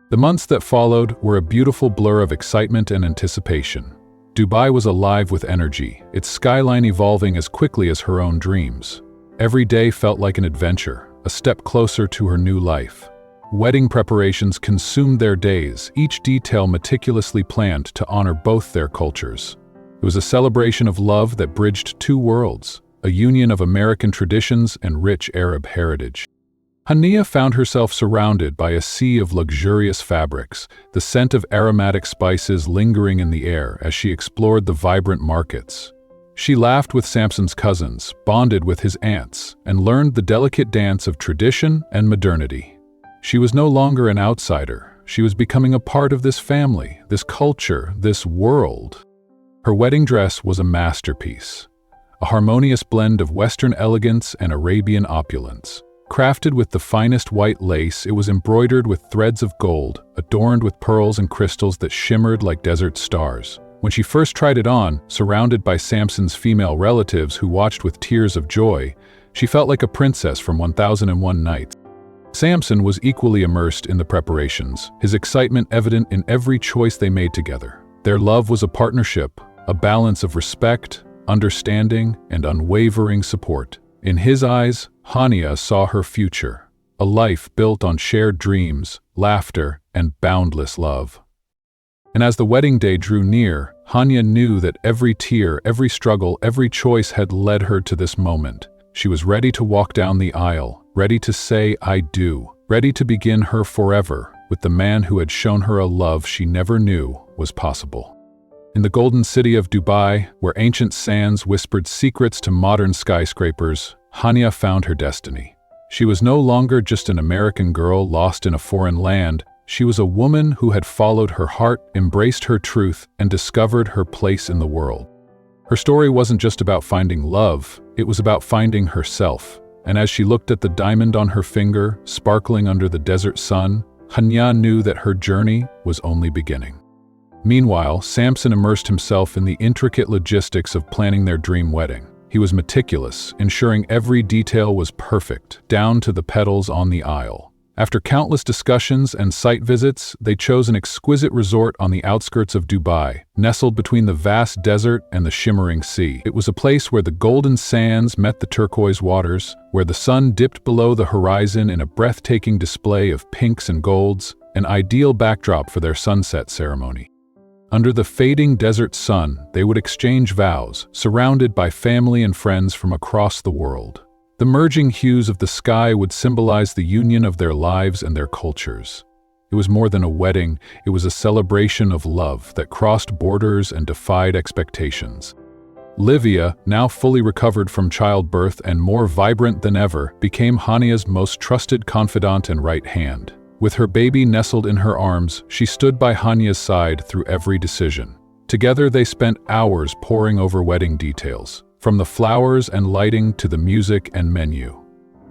The months that followed were a beautiful blur of excitement and anticipation. Dubai was alive with energy, its skyline evolving as quickly as her own dreams. Every day felt like an adventure, a step closer to her new life. Wedding preparations consumed their days, each detail meticulously planned to honor both their cultures. It was a celebration of love that bridged two worlds, a union of American traditions and rich Arab heritage. Hania found herself surrounded by a sea of luxurious fabrics, the scent of aromatic spices lingering in the air as she explored the vibrant markets. She laughed with Samson's cousins, bonded with his aunts, and learned the delicate dance of tradition and modernity. She was no longer an outsider. She was becoming a part of this family, this culture, this world. Her wedding dress was a masterpiece, a harmonious blend of Western elegance and Arabian opulence. Crafted with the finest white lace, it was embroidered with threads of gold, adorned with pearls and crystals that shimmered like desert stars. When she first tried it on, surrounded by Samson's female relatives who watched with tears of joy, she felt like a princess from 1001 Nights. Samson was equally immersed in the preparations, his excitement evident in every choice they made together. Their love was a partnership, a balance of respect, understanding, and unwavering support. In his eyes, Hania saw her future, a life built on shared dreams, laughter, and boundless love. And as the wedding day drew near, Hania knew that every tear, every struggle, every choice had led her to this moment. She was ready to walk down the aisle, ready to say "I do," ready to begin her forever with the man who had shown her a love she never knew was possible. In the golden city of Dubai, where ancient sands whispered secrets to modern skyscrapers, Hania found her destiny. She was no longer just an American girl lost in a foreign land. She was a woman who had followed her heart, embraced her truth, and discovered her place in the world. Her story wasn't just about finding love, it was about finding herself. And as she looked at the diamond on her finger, sparkling under the desert sun, Hania knew that her journey was only beginning. Meanwhile, Samson immersed himself in the intricate logistics of planning their dream wedding. He was meticulous, ensuring every detail was perfect, down to the petals on the aisle. After countless discussions and site visits, they chose an exquisite resort on the outskirts of Dubai, nestled between the vast desert and the shimmering sea. It was a place where the golden sands met the turquoise waters, where the sun dipped below the horizon in a breathtaking display of pinks and golds, an ideal backdrop for their sunset ceremony. Under the fading desert sun, they would exchange vows, surrounded by family and friends from across the world. The merging hues of the sky would symbolize the union of their lives and their cultures. It was more than a wedding, it was a celebration of love that crossed borders and defied expectations. Livia, now fully recovered from childbirth and more vibrant than ever, became Hania's most trusted confidant and right hand. With her baby nestled in her arms, she stood by Hania's side through every decision. Together they spent hours poring over wedding details, from the flowers and lighting to the music and menu.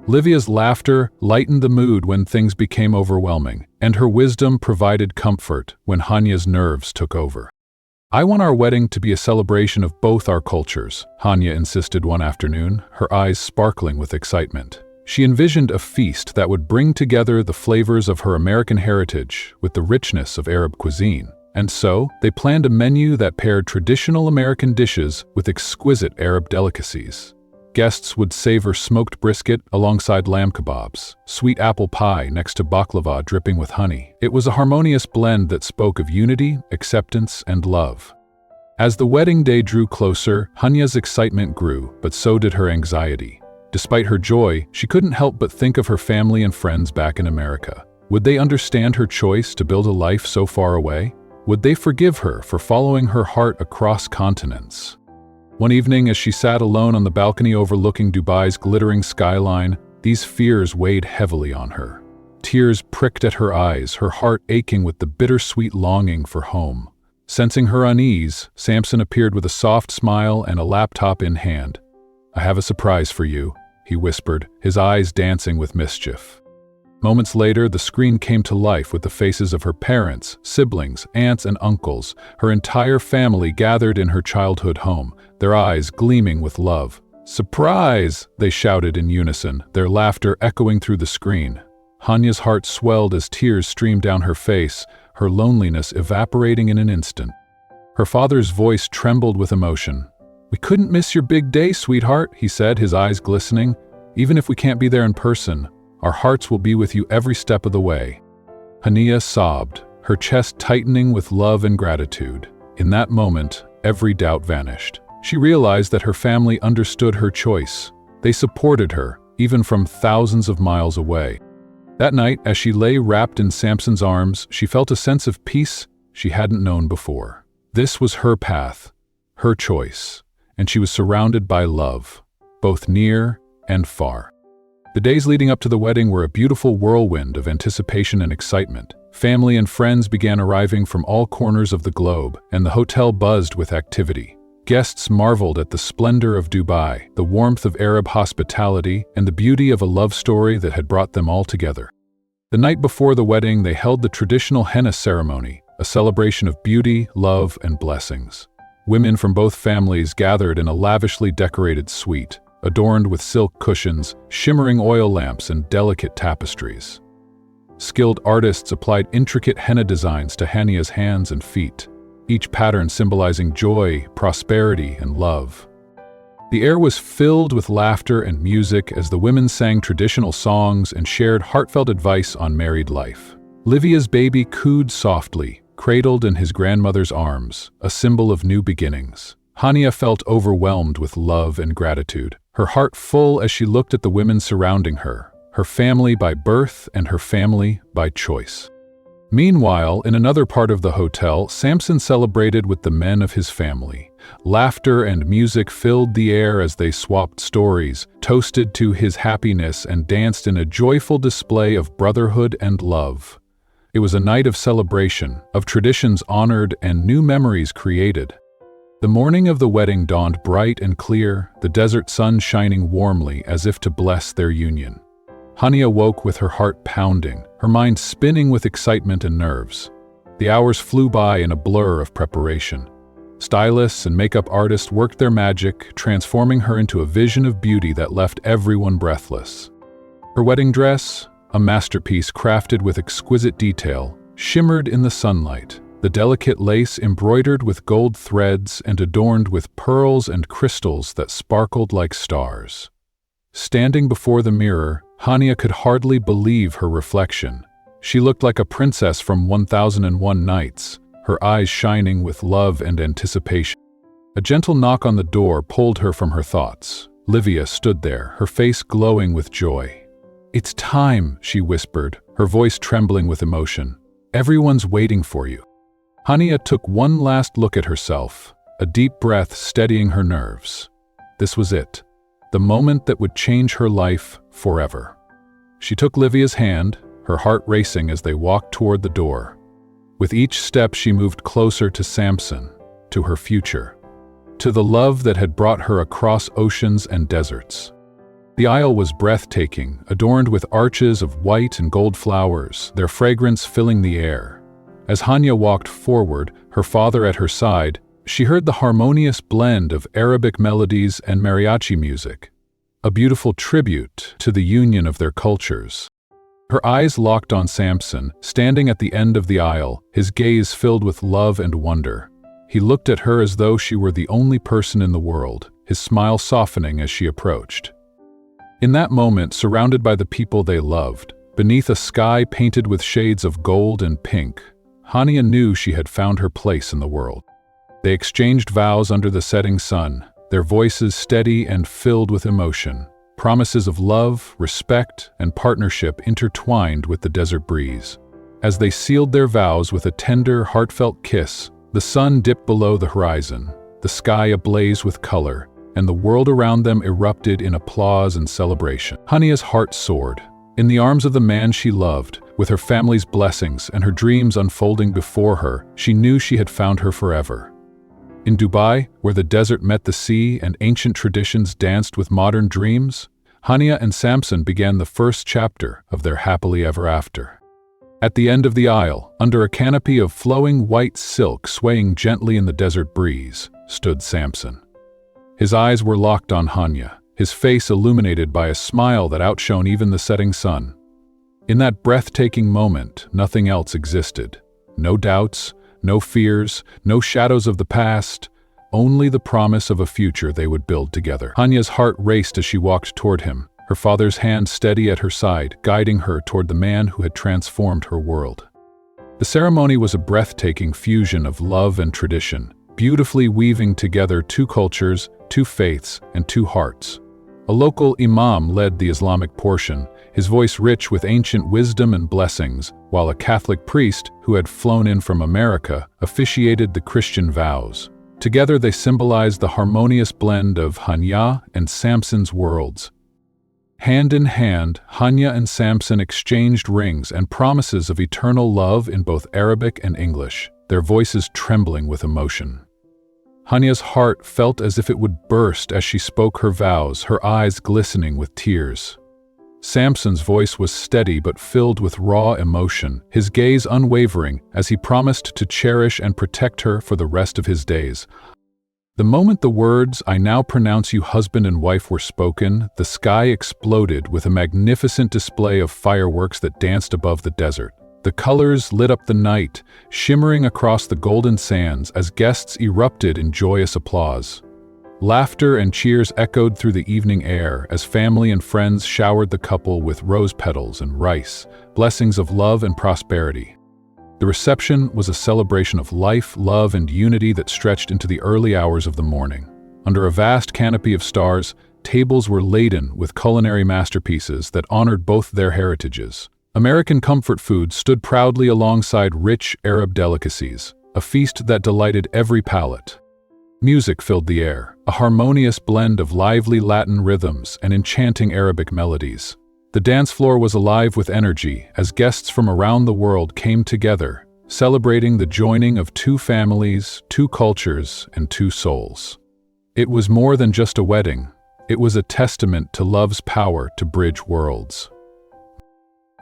Livia's laughter lightened the mood when things became overwhelming, and her wisdom provided comfort when Hania's nerves took over. "I want our wedding to be a celebration of both our cultures," Hania insisted one afternoon, her eyes sparkling with excitement. She envisioned a feast that would bring together the flavors of her American heritage with the richness of Arab cuisine. And so, they planned a menu that paired traditional American dishes with exquisite Arab delicacies. Guests would savor smoked brisket alongside lamb kebabs, sweet apple pie next to baklava dripping with honey. It was a harmonious blend that spoke of unity, acceptance, and love. As the wedding day drew closer, Hania's excitement grew, but so did her anxiety. Despite her joy, she couldn't help but think of her family and friends back in America. Would they understand her choice to build a life so far away? Would they forgive her for following her heart across continents? One evening, as she sat alone on the balcony overlooking Dubai's glittering skyline, these fears weighed heavily on her. Tears pricked at her eyes, her heart aching with the bittersweet longing for home. Sensing her unease, Samson appeared with a soft smile and a laptop in hand. "I have a surprise for you," he whispered, his eyes dancing with mischief. Moments later, the screen came to life with the faces of her parents, siblings, aunts, and uncles, her entire family gathered in her childhood home, their eyes gleaming with love. "Surprise!" they shouted in unison, their laughter echoing through the screen. Hania's heart swelled as tears streamed down her face, her loneliness evaporating in an instant. Her father's voice trembled with emotion. "We couldn't miss your big day, sweetheart," he said, his eyes glistening. "Even if we can't be there in person, our hearts will be with you every step of the way." Hania sobbed, her chest tightening with love and gratitude. In that moment, every doubt vanished. She realized that her family understood her choice. They supported her, even from thousands of miles away. That night, as she lay wrapped in Samson's arms, she felt a sense of peace she hadn't known before. This was her path, her choice, and she was surrounded by love, both near and far. The days leading up to the wedding were a beautiful whirlwind of anticipation and excitement. Family and friends began arriving from all corners of the globe, and the hotel buzzed with activity. Guests marveled at the splendor of Dubai, the warmth of Arab hospitality, and the beauty of a love story that had brought them all together. The night before the wedding, they held the traditional henna ceremony, a celebration of beauty, love, and blessings. Women from both families gathered in a lavishly decorated suite, adorned with silk cushions, shimmering oil lamps, and delicate tapestries. Skilled artists applied intricate henna designs to Hania's hands and feet, each pattern symbolizing joy, prosperity, and love. The air was filled with laughter and music as the women sang traditional songs and shared heartfelt advice on married life. Livia's baby cooed softly, cradled in his grandmother's arms, a symbol of new beginnings. Hania felt overwhelmed with love and gratitude, her heart full as she looked at the women surrounding her, her family by birth and her family by choice. Meanwhile, in another part of the hotel, Samson celebrated with the men of his family. Laughter and music filled the air as they swapped stories, toasted to his happiness, and danced in a joyful display of brotherhood and love. It was a night of celebration, of traditions honored and new memories created. The morning of the wedding dawned bright and clear, the desert sun shining warmly as if to bless their union. Hania woke with her heart pounding, her mind spinning with excitement and nerves. The The hours flew by in a blur of preparation. Stylists and makeup artists worked their magic, transforming her into a vision of beauty that left everyone breathless. Her wedding dress, a masterpiece crafted with exquisite detail, shimmered in the sunlight, the delicate lace embroidered with gold threads and adorned with pearls and crystals that sparkled like stars. Standing before the mirror, Hania could hardly believe her reflection. She looked like a princess from 1001 Nights, her eyes shining with love and anticipation. A gentle knock on the door pulled her from her thoughts. Livia stood there, her face glowing with joy. "It's time," she whispered, her voice trembling with emotion. "Everyone's waiting for you." Hania took one last look at herself, a deep breath steadying her nerves. This was it, the moment that would change her life forever. She took Livia's hand, her heart racing as they walked toward the door. With each step she moved closer to Samson, to her future, to the love that had brought her across oceans and deserts. The aisle was breathtaking, adorned with arches of white and gold flowers, their fragrance filling the air. As Hania walked forward, her father at her side, she heard the harmonious blend of Arabic melodies and mariachi music, a beautiful tribute to the union of their cultures. Her eyes locked on Samson, standing at the end of the aisle, his gaze filled with love and wonder. He looked at her as though she were the only person in the world, his smile softening as she approached. In that moment, surrounded by the people they loved, beneath a sky painted with shades of gold and pink, Hania knew she had found her place in the world. They exchanged vows under the setting sun, their voices steady and filled with emotion. Promises of love, respect, and partnership intertwined with the desert breeze. As they sealed their vows with a tender, heartfelt kiss, the sun dipped below the horizon, the sky ablaze with color, and the world around them erupted in applause and celebration. Hania's heart soared. In the arms of the man she loved, with her family's blessings and her dreams unfolding before her, she knew she had found her forever. In Dubai, where the desert met the sea and ancient traditions danced with modern dreams, Hania and Samson began the first chapter of their happily ever after. At the end of the aisle, under a canopy of flowing white silk swaying gently in the desert breeze, stood Samson. His eyes were locked on Hania, his face illuminated by a smile that outshone even the setting sun. In that breathtaking moment, nothing else existed. No doubts, no fears, no shadows of the past, only the promise of a future they would build together. Hania's heart raced as she walked toward him, her father's hand steady at her side, guiding her toward the man who had transformed her world. The ceremony was a breathtaking fusion of love and tradition, beautifully weaving together two cultures, two faiths, and two hearts. A local imam led the Islamic portion, his voice rich with ancient wisdom and blessings, while a Catholic priest, who had flown in from America, officiated the Christian vows. Together they symbolized the harmonious blend of Hania and Samson's worlds. Hand in hand, Hania and Samson exchanged rings and promises of eternal love in both Arabic and English, their voices trembling with emotion. Hania's heart felt as if it would burst as she spoke her vows, her eyes glistening with tears. Samson's voice was steady but filled with raw emotion, his gaze unwavering as he promised to cherish and protect her for the rest of his days. The moment the words, "I now pronounce you husband and wife," were spoken, the sky exploded with a magnificent display of fireworks that danced above the desert. The colors lit up the night, shimmering across the golden sands as guests erupted in joyous applause. Laughter and cheers echoed through the evening air as family and friends showered the couple with rose petals and rice, blessings of love and prosperity. The reception was a celebration of life, love, and unity that stretched into the early hours of the morning. Under a vast canopy of stars, tables were laden with culinary masterpieces that honored both their heritages. American comfort food stood proudly alongside rich Arab delicacies, a feast that delighted every palate. Music filled the air, a harmonious blend of lively Latin rhythms and enchanting Arabic melodies. The dance floor was alive with energy as guests from around the world came together, celebrating the joining of two families, two cultures, and two souls. It was more than just a wedding. It was a testament to love's power to bridge worlds.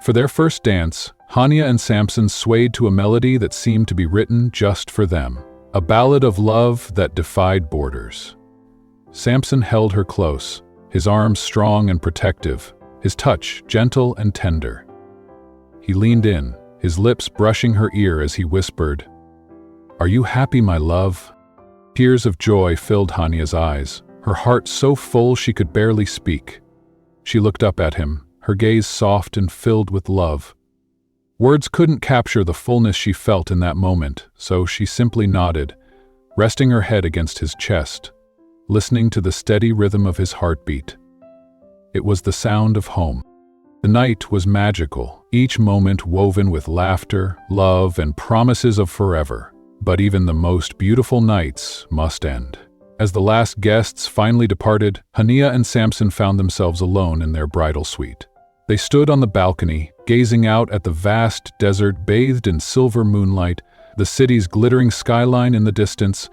For their first dance, Hania and Samson swayed to a melody that seemed to be written just for them, a ballad of love that defied borders. Samson held her close, his arms strong and protective, his touch gentle and tender. He leaned in, his lips brushing her ear as he whispered, "Are you happy, my love?" Tears of joy filled Hania's eyes, her heart so full she could barely speak. She looked up at him, her gaze soft and filled with love. Words couldn't capture the fullness she felt in that moment, so she simply nodded, resting her head against his chest, listening to the steady rhythm of his heartbeat. It was the sound of home. The night was magical, each moment woven with laughter, love, and promises of forever. But even the most beautiful nights must end. As the last guests finally departed, Hania and Samson found themselves alone in their bridal suite. They stood on the balcony, gazing out at the vast desert bathed in silver moonlight, the city's glittering skyline in the distance.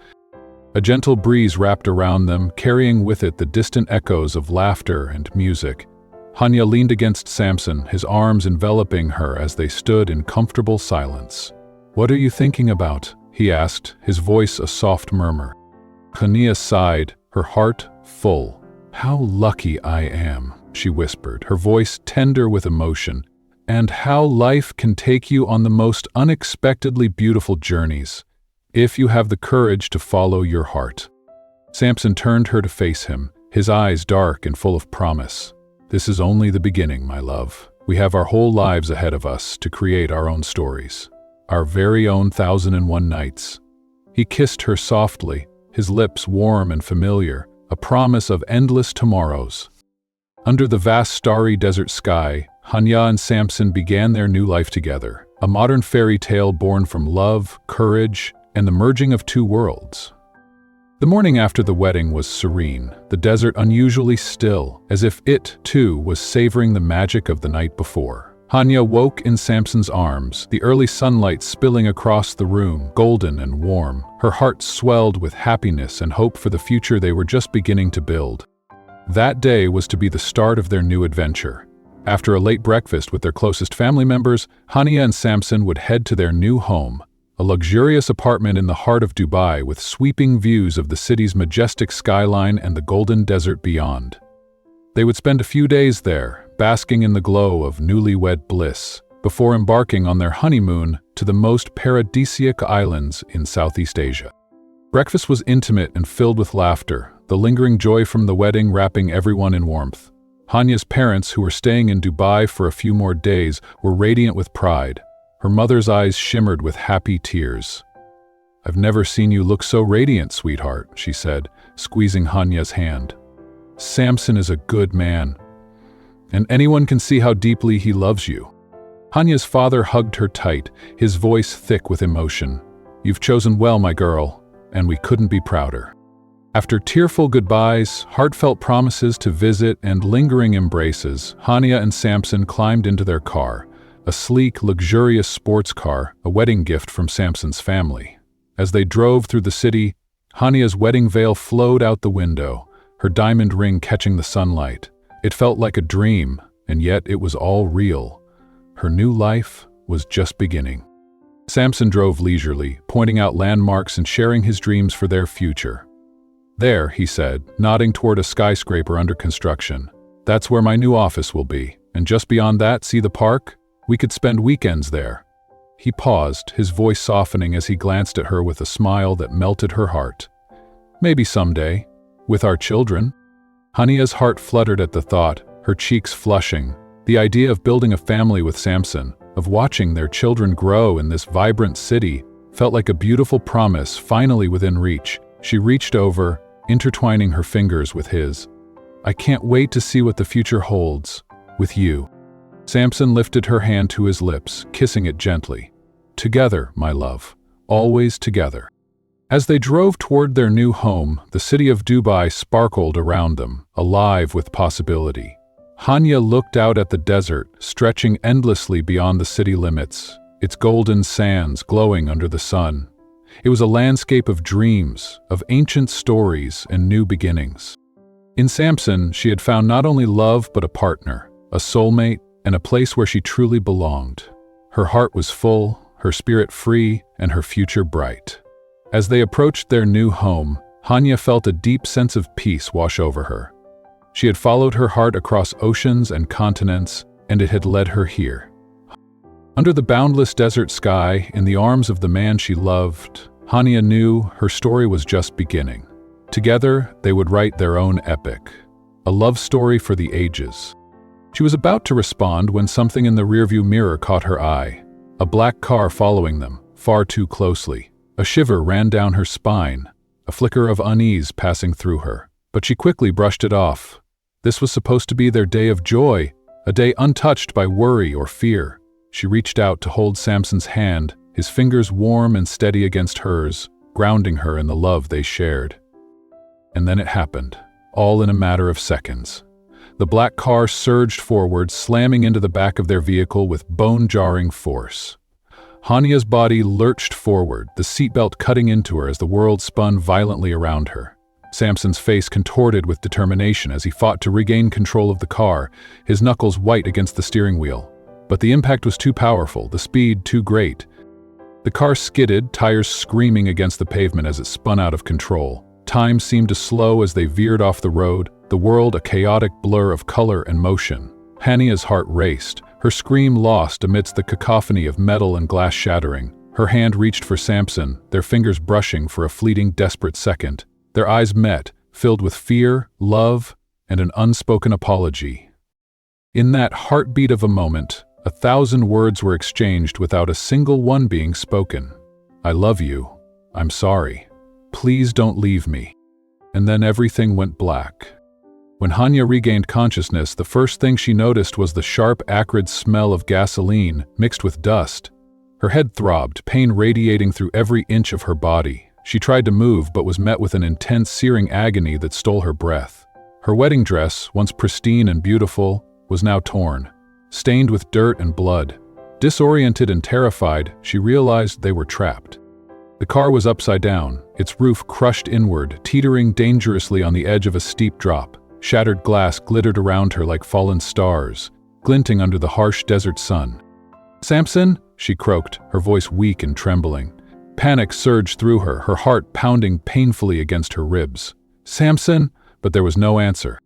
A gentle breeze wrapped around them, carrying with it the distant echoes of laughter and music. Hania leaned against Samson, his arms enveloping her as they stood in comfortable silence. "What are you thinking about?" he asked, his voice a soft murmur. Hania sighed, her heart full. "How lucky I am," she whispered, her voice tender with emotion, "and how life can take you on the most unexpectedly beautiful journeys, if you have the courage to follow your heart." Samson turned her to face him, his eyes dark and full of promise. "This is only the beginning, my love. We have our whole lives ahead of us to create our own stories, our very own 1001 nights." He kissed her softly, his lips warm and familiar, a promise of endless tomorrows. Under the vast starry desert sky, Hania and Samson began their new life together, a modern fairy tale born from love, courage, and the merging of two worlds. The morning after the wedding was serene, the desert unusually still, as if it, too, was savoring the magic of the night before. Hania woke in Samson's arms, the early sunlight spilling across the room, golden and warm. Her heart swelled with happiness and hope for the future they were just beginning to build. That day was to be the start of their new adventure. After a late breakfast with their closest family members, Hania and Samson would head to their new home, a luxurious apartment in the heart of Dubai with sweeping views of the city's majestic skyline and the golden desert beyond. They would spend a few days there, basking in the glow of newlywed bliss, before embarking on their honeymoon to the most paradisiac islands in Southeast Asia. Breakfast was intimate and filled with laughter, the lingering joy from the wedding wrapping everyone in warmth. Hania's parents, who were staying in Dubai for a few more days, were radiant with pride. Her mother's eyes shimmered with happy tears. "I've never seen you look so radiant, sweetheart," she said, squeezing Hania's hand. "Samson is a good man, and anyone can see how deeply he loves you." Hania's father hugged her tight, his voice thick with emotion. "You've chosen well, my girl, and we couldn't be prouder." After tearful goodbyes, heartfelt promises to visit, and lingering embraces, Hania and Samson climbed into their car, a sleek, luxurious sports car, a wedding gift from Samson's family. As they drove through the city, Hania's wedding veil flowed out the window, her diamond ring catching the sunlight. It felt like a dream, and yet it was all real. Her new life was just beginning. Samson drove leisurely, pointing out landmarks and sharing his dreams for their future. "There," he said, nodding toward a skyscraper under construction. "That's where my new office will be, and just beyond that, see the park? We could spend weekends there." He paused, his voice softening as he glanced at her with a smile that melted her heart. "Maybe someday, with our children." Hania's heart fluttered at the thought, her cheeks flushing. The idea of building a family with Samson, of watching their children grow in this vibrant city, felt like a beautiful promise finally within reach. She reached over, intertwining her fingers with his. "I can't wait to see what the future holds, with you." Samson lifted her hand to his lips, kissing it gently. "Together, my love, always together." As they drove toward their new home, the city of Dubai sparkled around them, alive with possibility. Hania looked out at the desert, stretching endlessly beyond the city limits, its golden sands glowing under the sun. It was a landscape of dreams, of ancient stories and new beginnings. In Samson, she had found not only love but a partner, a soulmate, and a place where she truly belonged. Her heart was full, her spirit free, and her future bright. As they approached their new home, Hania felt a deep sense of peace wash over her. She had followed her heart across oceans and continents, and it had led her here. Under the boundless desert sky, in the arms of the man she loved, Hania knew her story was just beginning. Together, they would write their own epic, a love story for the ages. She was about to respond when something in the rearview mirror caught her eye. A black car following them, far too closely. A shiver ran down her spine, a flicker of unease passing through her. But she quickly brushed it off. This was supposed to be their day of joy, a day untouched by worry or fear. She reached out to hold Samson's hand, his fingers warm and steady against hers, grounding her in the love they shared. And then it happened, all in a matter of seconds. The black car surged forward, slamming into the back of their vehicle with bone-jarring force. Hania's body lurched forward, the seatbelt cutting into her as the world spun violently around her. Samson's face contorted with determination as he fought to regain control of the car, his knuckles white against the steering wheel. But the impact was too powerful, the speed too great. The car skidded, tires screaming against the pavement as it spun out of control. Time seemed to slow as they veered off the road, the world a chaotic blur of color and motion. Hania's heart raced, her scream lost amidst the cacophony of metal and glass shattering. Her hand reached for Samson, their fingers brushing for a fleeting, desperate second. Their eyes met, filled with fear, love, and an unspoken apology. In that heartbeat of a moment, 1,000 words were exchanged without a single one being spoken. I love you. I'm sorry. Please don't leave me. And then everything went black. When Hania regained consciousness, the first thing she noticed was the sharp, acrid smell of gasoline mixed with dust. Her head throbbed, pain radiating through every inch of her body. She tried to move, but was met with an intense, searing agony that stole her breath. Her wedding dress, once pristine and beautiful, was now torn, stained with dirt and blood. Disoriented and terrified, she realized they were trapped. The car was upside down, its roof crushed inward, teetering dangerously on the edge of a steep drop. Shattered glass glittered around her like fallen stars, glinting under the harsh desert sun. "Samson?" she croaked, her voice weak and trembling. Panic surged through her, her heart pounding painfully against her ribs. "Samson?" But there was no answer.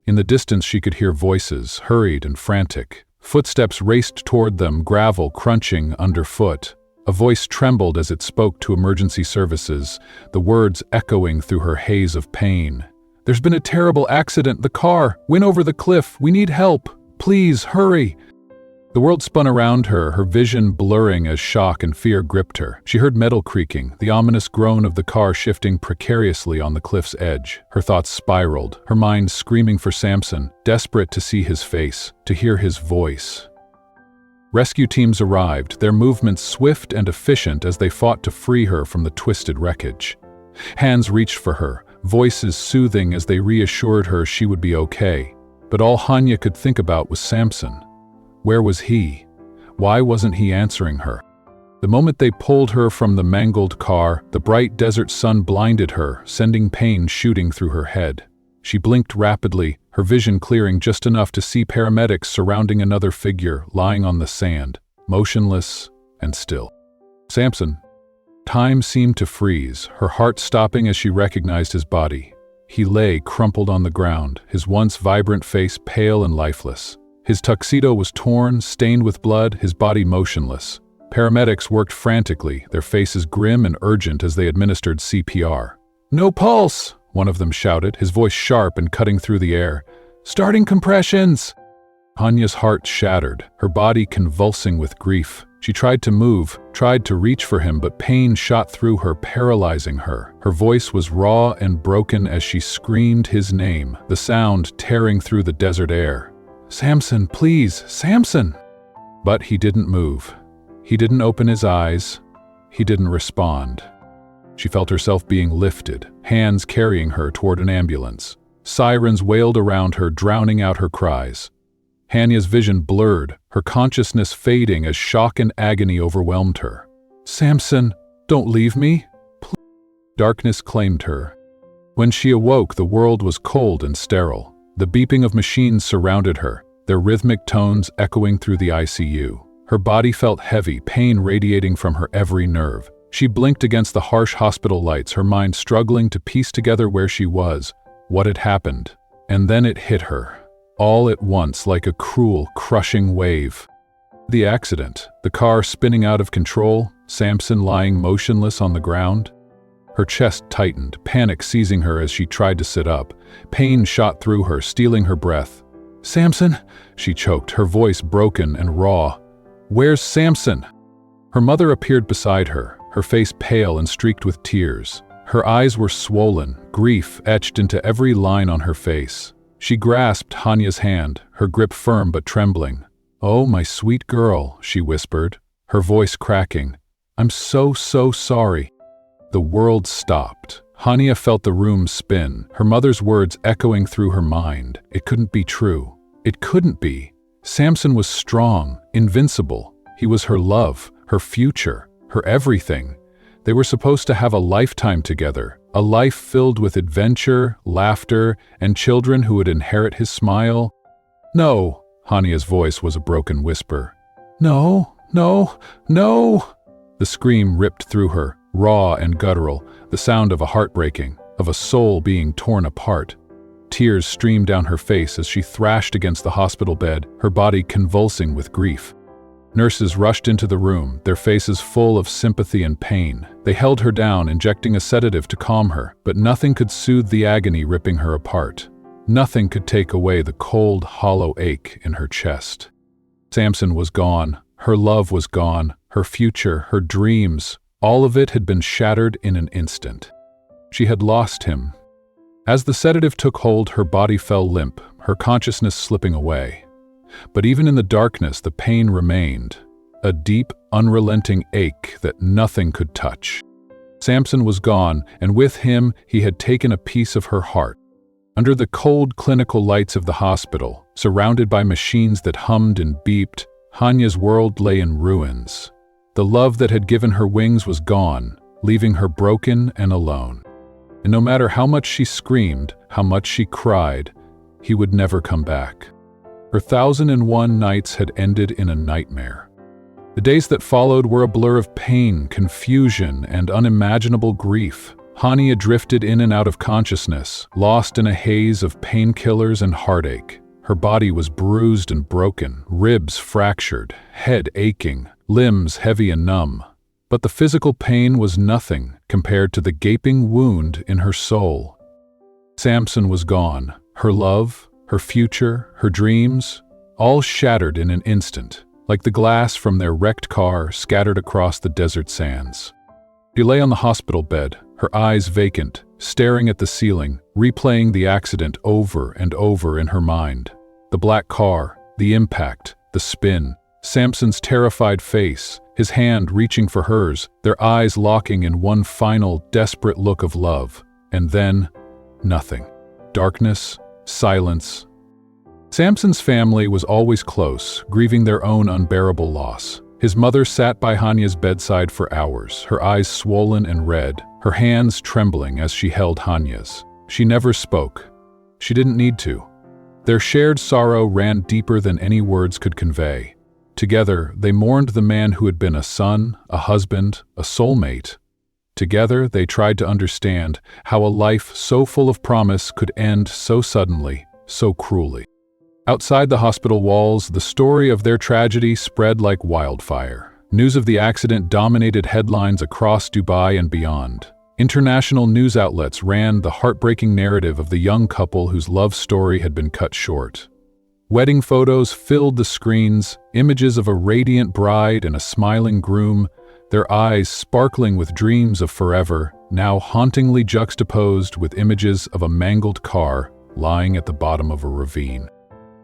In the distance she could hear voices, hurried and frantic. Footsteps raced toward them, gravel crunching underfoot. A voice trembled as it spoke to emergency services, the words echoing through her haze of pain. "There's been a terrible accident. The car went over the cliff. We need help. Please, hurry." The world spun around her, her vision blurring as shock and fear gripped her. She heard metal creaking, the ominous groan of the car shifting precariously on the cliff's edge. Her thoughts spiraled, her mind screaming for Samson, desperate to see his face, to hear his voice. Rescue teams arrived, their movements swift and efficient as they fought to free her from the twisted wreckage. Hands reached for her, voices soothing as they reassured her she would be okay. But all Hania could think about was Samson. Where was he? Why wasn't he answering her? The moment they pulled her from the mangled car, the bright desert sun blinded her, sending pain shooting through her head. She blinked rapidly, her vision clearing just enough to see paramedics surrounding another figure lying on the sand, motionless and still. Samson. Time seemed to freeze, her heart stopping as she recognized his body. He lay crumpled on the ground, his once vibrant face pale and lifeless. His tuxedo was torn, stained with blood, his body motionless. Paramedics worked frantically, their faces grim and urgent as they administered CPR. "No pulse!" one of them shouted, his voice sharp and cutting through the air. "Starting compressions!" Hania's heart shattered, her body convulsing with grief. She tried to move, tried to reach for him, but pain shot through her, paralyzing her. Her voice was raw and broken as she screamed his name, the sound tearing through the desert air. "Samson, please, Samson!" But he didn't move. He didn't open his eyes. He didn't respond. She felt herself being lifted, hands carrying her toward an ambulance. Sirens wailed around her, drowning out her cries. Hania's vision blurred, her consciousness fading as shock and agony overwhelmed her. "Samson, don't leave me." Darkness claimed her. When she awoke, the world was cold and sterile. The beeping of machines surrounded her, their rhythmic tones echoing through the ICU. Her body felt heavy, pain radiating from her every nerve. She blinked against the harsh hospital lights, her mind struggling to piece together where she was, what had happened. And then it hit her, all at once, like a cruel, crushing wave. The accident, the car spinning out of control, Samson lying motionless on the ground. Her chest tightened, panic seizing her as she tried to sit up. Pain shot through her, stealing her breath. "Samson?" she choked, her voice broken and raw. "Where's Samson?" Her mother appeared beside her, her face pale and streaked with tears. Her eyes were swollen, grief etched into every line on her face. She grasped Hania's hand, her grip firm but trembling. "Oh, my sweet girl," she whispered, her voice cracking. "I'm so sorry." The world stopped. Hania felt the room spin, her mother's words echoing through her mind. It couldn't be true. It couldn't be. Samson was strong, invincible. He was her love, her future, her everything. They were supposed to have a lifetime together, a life filled with adventure, laughter, and children who would inherit his smile. "No," Hania's voice was a broken whisper. "No, no, no!" The scream ripped through her, raw and guttural, the sound of a heart breaking, of a soul being torn apart. Tears streamed down her face as she thrashed against the hospital bed, her body convulsing with grief. Nurses rushed into the room, their faces full of sympathy and pain. They held her down, injecting a sedative to calm her, but nothing could soothe the agony ripping her apart. Nothing could take away the cold, hollow ache in her chest. Samson was gone, her love was gone, her future, her dreams, all of it had been shattered in an instant. She had lost him. As the sedative took hold, her body fell limp, her consciousness slipping away. But even in the darkness, the pain remained, a deep, unrelenting ache that nothing could touch. Samson was gone, and with him, he had taken a piece of her heart. Under the cold, clinical lights of the hospital, surrounded by machines that hummed and beeped, Hania's world lay in ruins. The love that had given her wings was gone, leaving her broken and alone. And no matter how much she screamed, how much she cried, he would never come back. Her 1001 nights had ended in a nightmare. The days that followed were a blur of pain, confusion, and unimaginable grief. Hania drifted in and out of consciousness, lost in a haze of painkillers and heartache. Her body was bruised and broken, ribs fractured, head aching, limbs heavy and numb. But the physical pain was nothing compared to the gaping wound in her soul. Samson was gone, her love, her future, her dreams, all shattered in an instant, like the glass from their wrecked car scattered across the desert sands. She lay on the hospital bed, her eyes vacant, staring at the ceiling, replaying the accident over and over in her mind. The black car, the impact, the spin, Samson's terrified face, his hand reaching for hers, their eyes locking in one final, desperate look of love. And then, nothing. Darkness, silence. Samson's family was always close, grieving their own unbearable loss. His mother sat by Hania's bedside for hours, her eyes swollen and red, her hands trembling as she held Hania's. She never spoke. She didn't need to. Their shared sorrow ran deeper than any words could convey. Together, they mourned the man who had been a son, a husband, a soulmate. Together, they tried to understand how a life so full of promise could end so suddenly, so cruelly. Outside the hospital walls, the story of their tragedy spread like wildfire. News of the accident dominated headlines across Dubai and beyond. International news outlets ran the heartbreaking narrative of the young couple whose love story had been cut short. Wedding photos filled the screens, images of a radiant bride and a smiling groom, their eyes sparkling with dreams of forever, now hauntingly juxtaposed with images of a mangled car lying at the bottom of a ravine.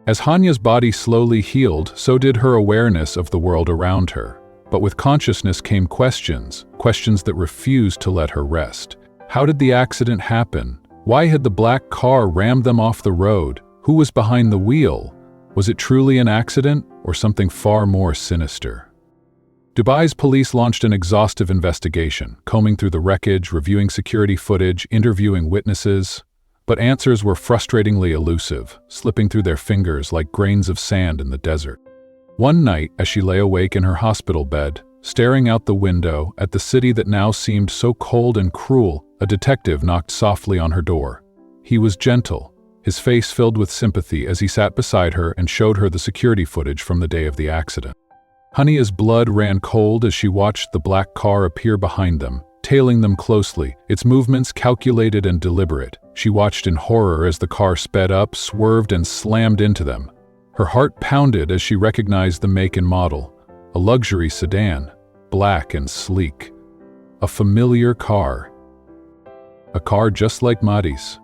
As Hania's body slowly healed, so did her awareness of the world around her. But with consciousness came questions that refused to let her rest. How did the accident happen? Why had the black car rammed them off the road? Who was behind the wheel? Was it truly an accident, or something far more sinister? Dubai's police launched an exhaustive investigation, combing through the wreckage, reviewing security footage, interviewing witnesses. But answers were frustratingly elusive, slipping through their fingers like grains of sand in the desert. One night, as she lay awake in her hospital bed, staring out the window at the city that now seemed so cold and cruel, a detective knocked softly on her door. He was gentle, his face filled with sympathy as he sat beside her and showed her the security footage from the day of the accident. Hania's blood ran cold as she watched the black car appear behind them, tailing them closely, its movements calculated and deliberate. She watched in horror as the car sped up, swerved, and slammed into them. Her heart pounded as she recognized the make and model, a luxury sedan, black and sleek. A familiar car. A car just like Mahdi's.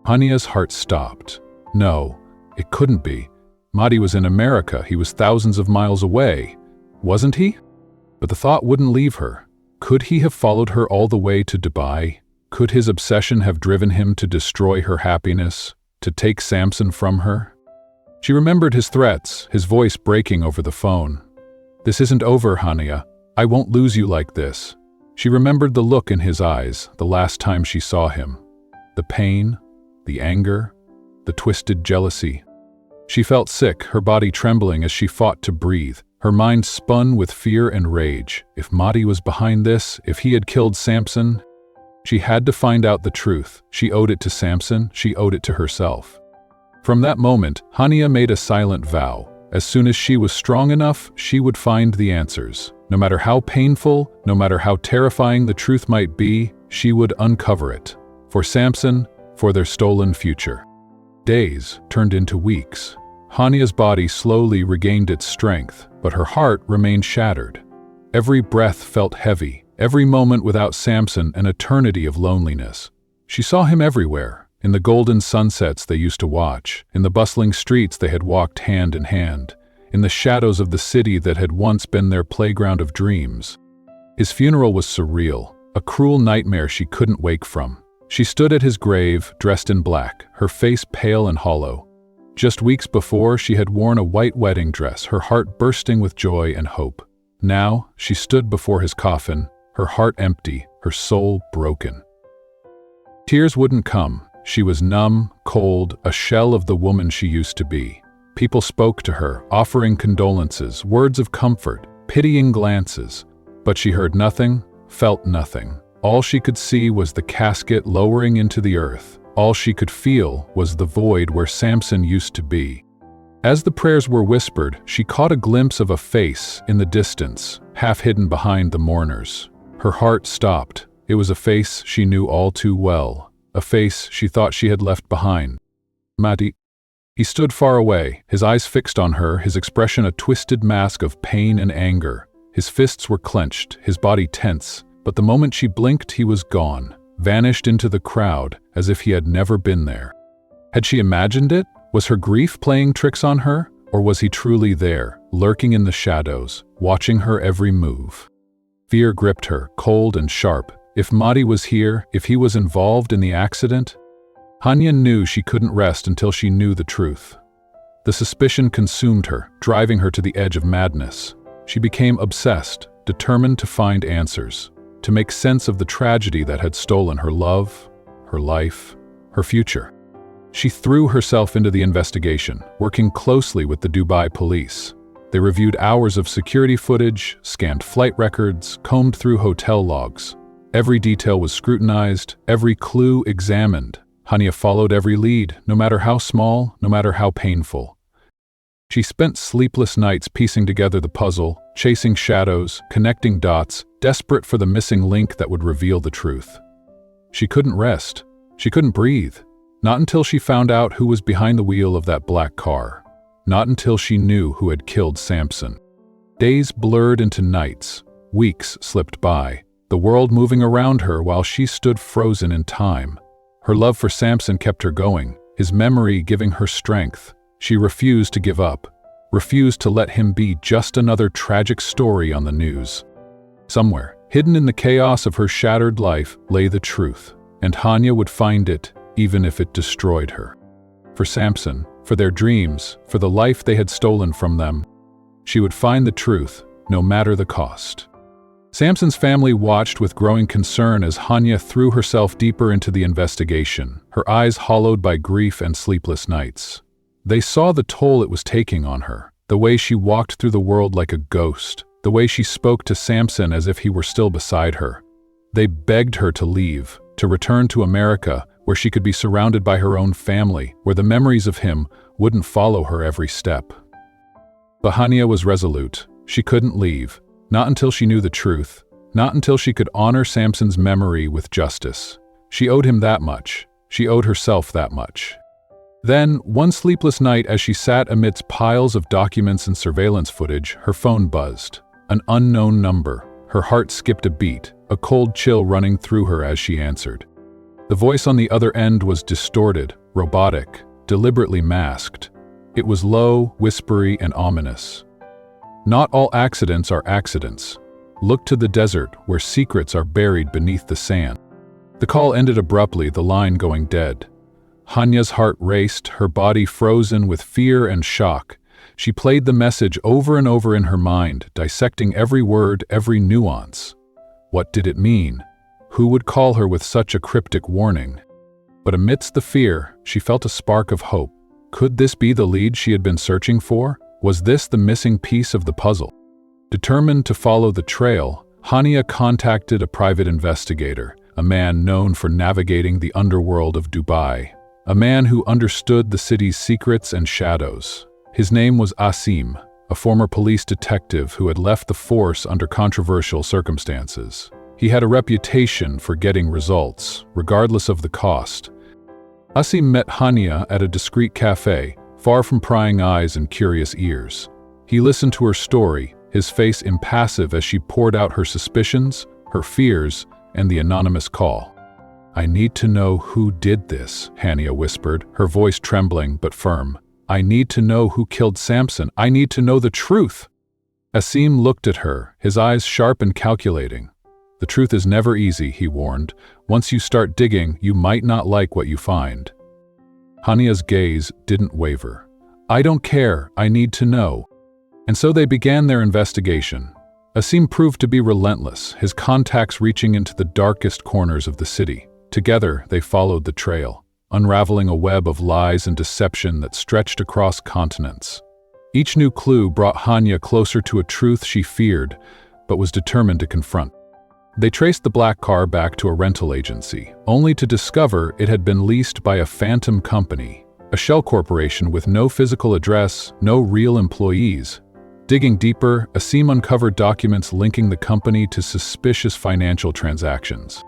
Hania's heart stopped. No, it couldn't be. Mahdi was in America, he was thousands of miles away. Wasn't he? But the thought wouldn't leave her. Could he have followed her all the way to Dubai? Could his obsession have driven him to destroy her happiness, to take Samson from her? She remembered his threats, his voice breaking over the phone. "This isn't over, Hania. I won't lose you like this." She remembered the look in his eyes the last time she saw him. The pain, the anger, the twisted jealousy. She felt sick, her body trembling as she fought to breathe. Her mind spun with fear and rage. If Mahdi was behind this, if he had killed Samson, she had to find out the truth. She owed it to Samson, she owed it to herself. From that moment, Hania made a silent vow. As soon as she was strong enough, she would find the answers. No matter how painful, no matter how terrifying the truth might be, she would uncover it. For Samson, for their stolen future. Days turned into weeks. Hania's body slowly regained its strength, but her heart remained shattered. Every breath felt heavy, every moment without Samson an eternity of loneliness. She saw him everywhere, in the golden sunsets they used to watch, in the bustling streets they had walked hand in hand, in the shadows of the city that had once been their playground of dreams. His funeral was surreal, a cruel nightmare she couldn't wake from. She stood at his grave, dressed in black, her face pale and hollow. Just weeks before, she had worn a white wedding dress, her heart bursting with joy and hope. Now, she stood before his coffin, her heart empty, her soul broken. Tears wouldn't come. She was numb, cold, a shell of the woman she used to be. People spoke to her, offering condolences, words of comfort, pitying glances. But she heard nothing, felt nothing. All she could see was the casket lowering into the earth. All she could feel was the void where Samson used to be. As the prayers were whispered, she caught a glimpse of a face in the distance, half hidden behind the mourners. Her heart stopped. It was a face she knew all too well, a face she thought she had left behind. Mahdi. He stood far away, his eyes fixed on her, his expression a twisted mask of pain and anger. His fists were clenched, his body tense, but the moment she blinked, he was gone. Vanished into the crowd as if he had never been there. Had she imagined it? Was her grief playing tricks on her? Or was he truly there, lurking in the shadows, watching her every move? Fear gripped her, cold and sharp. If Mahdi was here, if he was involved in the accident? Hania knew she couldn't rest until she knew the truth. The suspicion consumed her, driving her to the edge of madness. She became obsessed, determined to find answers, to make sense of the tragedy that had stolen her love, her life, her future. She threw herself into the investigation, working closely with the Dubai police. They reviewed hours of security footage, scanned flight records, combed through hotel logs. Every detail was scrutinized, every clue examined. Hania followed every lead, no matter how small, no matter how painful. She spent sleepless nights piecing together the puzzle, chasing shadows, connecting dots, desperate for the missing link that would reveal the truth. She couldn't rest. She couldn't breathe. Not until she found out who was behind the wheel of that black car. Not until she knew who had killed Samson. Days blurred into nights. Weeks slipped by, the world moving around her while she stood frozen in time. Her love for Samson kept her going, his memory giving her strength. She refused to give up, refused to let him be just another tragic story on the news. Somewhere, hidden in the chaos of her shattered life, lay the truth, and Hania would find it, even if it destroyed her. For Samson, for their dreams, for the life they had stolen from them, she would find the truth, no matter the cost. Samson's family watched with growing concern as Hania threw herself deeper into the investigation, her eyes hollowed by grief and sleepless nights. They saw the toll it was taking on her, the way she walked through the world like a ghost, the way she spoke to Samson as if he were still beside her. They begged her to leave, to return to America, where she could be surrounded by her own family, where the memories of him wouldn't follow her every step. But Hania was resolute. She couldn't leave, not until she knew the truth, not until she could honor Samson's memory with justice. She owed him that much. She owed herself that much. Then, one sleepless night as she sat amidst piles of documents and surveillance footage, her phone buzzed. An unknown number. Her heart skipped a beat, a cold chill running through her as she answered. The voice on the other end was distorted, robotic, deliberately masked. It was low, whispery, and ominous. Not all accidents are accidents. Look to the desert, where secrets are buried beneath the sand. The call ended abruptly, the line going dead. Hania's heart raced, her body frozen with fear and shock. She played the message over and over in her mind, dissecting every word, every nuance. What did it mean? Who would call her with such a cryptic warning? But amidst the fear, she felt a spark of hope. Could this be the lead she had been searching for? Was this the missing piece of the puzzle? Determined to follow the trail, Hania contacted a private investigator, a man known for navigating the underworld of Dubai, a man who understood the city's secrets and shadows. His name was Asim, a former police detective who had left the force under controversial circumstances. He had a reputation for getting results, regardless of the cost. Asim met Hania at a discreet cafe, far from prying eyes and curious ears. He listened to her story, his face impassive as she poured out her suspicions, her fears, and the anonymous call. "I need to know who did this," Hania whispered, her voice trembling but firm. "I need to know who killed Samson. I need to know the truth." Asim looked at her, his eyes sharp and calculating. "The truth is never easy," he warned. "Once you start digging, you might not like what you find." Hania's gaze didn't waver. "I don't care, I need to know." And so they began their investigation. Asim proved to be relentless, his contacts reaching into the darkest corners of the city. Together, they followed the trail, unraveling a web of lies and deception that stretched across continents. Each new clue brought Hania closer to a truth she feared, but was determined to confront. They traced the black car back to a rental agency, only to discover it had been leased by a phantom company, a shell corporation with no physical address, no real employees. Digging deeper, Asim uncovered documents linking the company to suspicious financial transactions.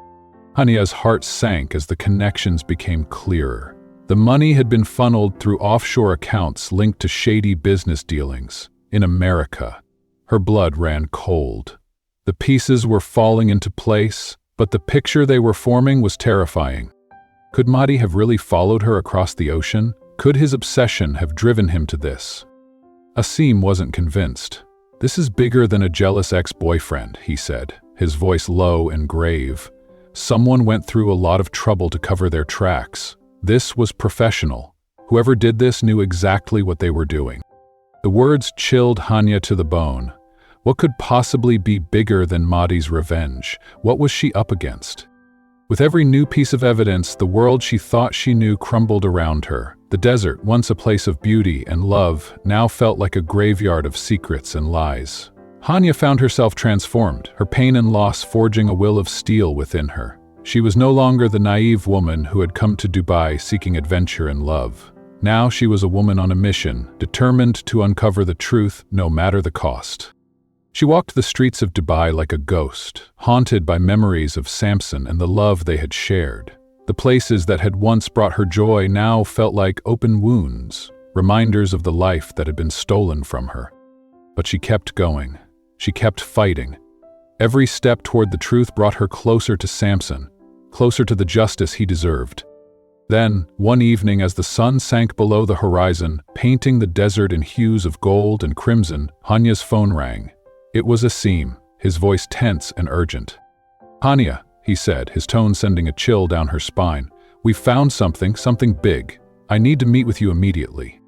Hania's heart sank as the connections became clearer. The money had been funneled through offshore accounts linked to shady business dealings in America. Her blood ran cold. The pieces were falling into place, but the picture they were forming was terrifying. Could Mahdi have really followed her across the ocean? Could his obsession have driven him to this? Asim wasn't convinced. "This is bigger than a jealous ex-boyfriend," he said, his voice low and grave. "Someone went through a lot of trouble to cover their tracks. This was professional. Whoever did this knew exactly what they were doing." The words chilled Hania to the bone. What could possibly be bigger than Mahdi's revenge? What was she up against? With every new piece of evidence, the world she thought she knew crumbled around her. The desert, once a place of beauty and love, now felt like a graveyard of secrets and lies. Hania found herself transformed, her pain and loss forging a will of steel within her. She was no longer the naive woman who had come to Dubai seeking adventure and love. Now she was a woman on a mission, determined to uncover the truth no matter the cost. She walked the streets of Dubai like a ghost, haunted by memories of Samson and the love they had shared. The places that had once brought her joy now felt like open wounds, reminders of the life that had been stolen from her. But she kept going. She kept fighting. Every step toward the truth brought her closer to Samson, closer to the justice he deserved. Then, one evening as the sun sank below the horizon, painting the desert in hues of gold and crimson, Hania's phone rang. It was Asim, his voice tense and urgent. "Hania," he said, his tone sending a chill down her spine. "We've found something big. I need to meet with you immediately."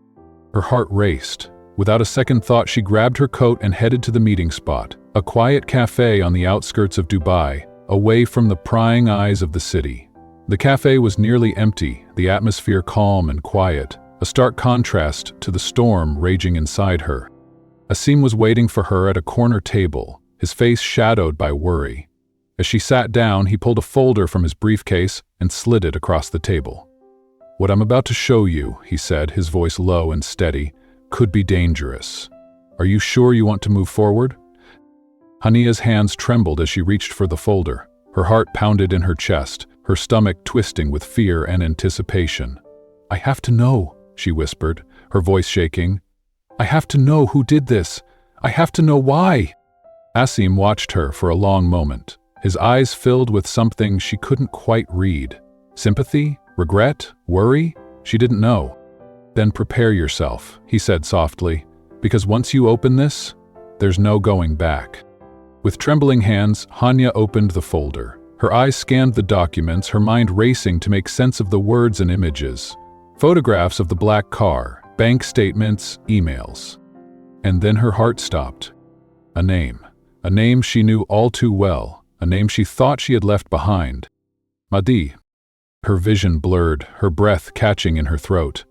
Her heart raced. Without a second thought, she grabbed her coat and headed to the meeting spot. A quiet cafe on the outskirts of Dubai, away from the prying eyes of the city. The cafe was nearly empty, the atmosphere calm and quiet, a stark contrast to the storm raging inside her. Asim was waiting for her at a corner table, his face shadowed by worry. As she sat down, he pulled a folder from his briefcase and slid it across the table. "What I'm about to show you," he said, his voice low and steady, "could be dangerous. Are you sure you want to move forward?" Hania's hands trembled as she reached for the folder. Her heart pounded in her chest, her stomach twisting with fear and anticipation. "I have to know," she whispered, her voice shaking. "I have to know who did this. I have to know why." Asim watched her for a long moment, his eyes filled with something she couldn't quite read. Sympathy? Regret? Worry? She didn't know. "Then prepare yourself," he said softly, "because once you open this, there's no going back." With trembling hands, Hania opened the folder. Her eyes scanned the documents, her mind racing to make sense of the words and images. Photographs of the black car, bank statements, emails. And then her heart stopped. A name she knew all too well, a name she thought she had left behind. Madi. Her vision blurred, her breath catching in her throat.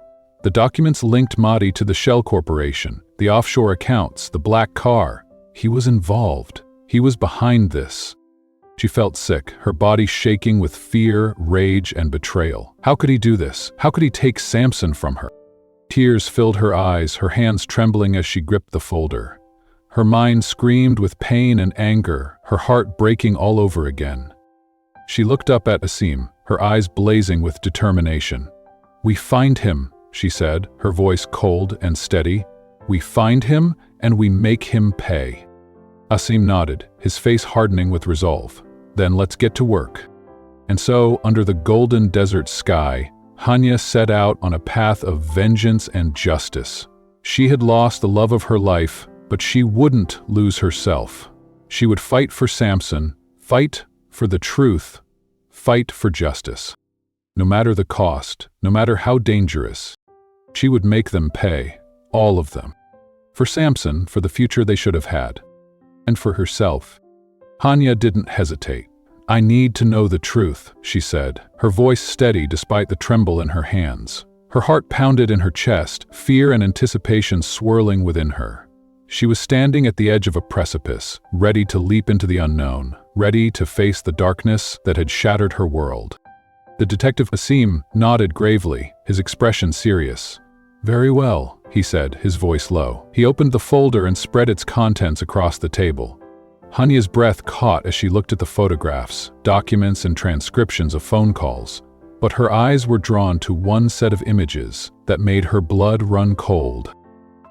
The documents linked Madi to the Shell Corporation, the offshore accounts, the black car. He was involved. He was behind this. She felt sick, her body shaking with fear, rage, and betrayal. How could he do this? How could he take Samson from her? Tears filled her eyes, her hands trembling as she gripped the folder. Her mind screamed with pain and anger, her heart breaking all over again. She looked up at Asim, her eyes blazing with determination. "We find him," she said, her voice cold and steady. "We find him, and we make him pay." Asim nodded, his face hardening with resolve. "Then let's get to work." And so, under the golden desert sky, Hania set out on a path of vengeance and justice. She had lost the love of her life, but she wouldn't lose herself. She would fight for Samson, fight for the truth, fight for justice. No matter the cost, no matter how dangerous, she would make them pay, all of them. For Samson, for the future they should have had. And for herself. Hania didn't hesitate. "I need to know the truth," she said, her voice steady despite the tremble in her hands. Her heart pounded in her chest, fear and anticipation swirling within her. She was standing at the edge of a precipice, ready to leap into the unknown, ready to face the darkness that had shattered her world. The detective Asim nodded gravely, his expression serious. "Very well," he said, his voice low. He opened the folder and spread its contents across the table. Hania's breath caught as she looked at the photographs, documents and transcriptions of phone calls. But her eyes were drawn to one set of images that made her blood run cold.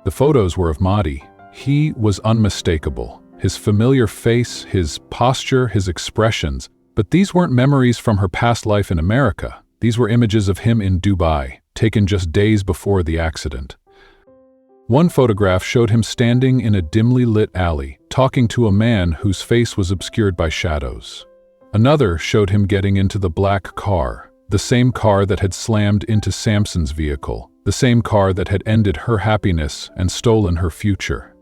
The photos were of Madi. He was unmistakable. His familiar face, his posture, his expressions. But these weren't memories from her past life in America. These were images of him in Dubai, taken just days before the accident. One photograph showed him standing in a dimly lit alley, talking to a man whose face was obscured by shadows. Another showed him getting into the black car, the same car that had slammed into Samson's vehicle, the same car that had ended her happiness and stolen her future.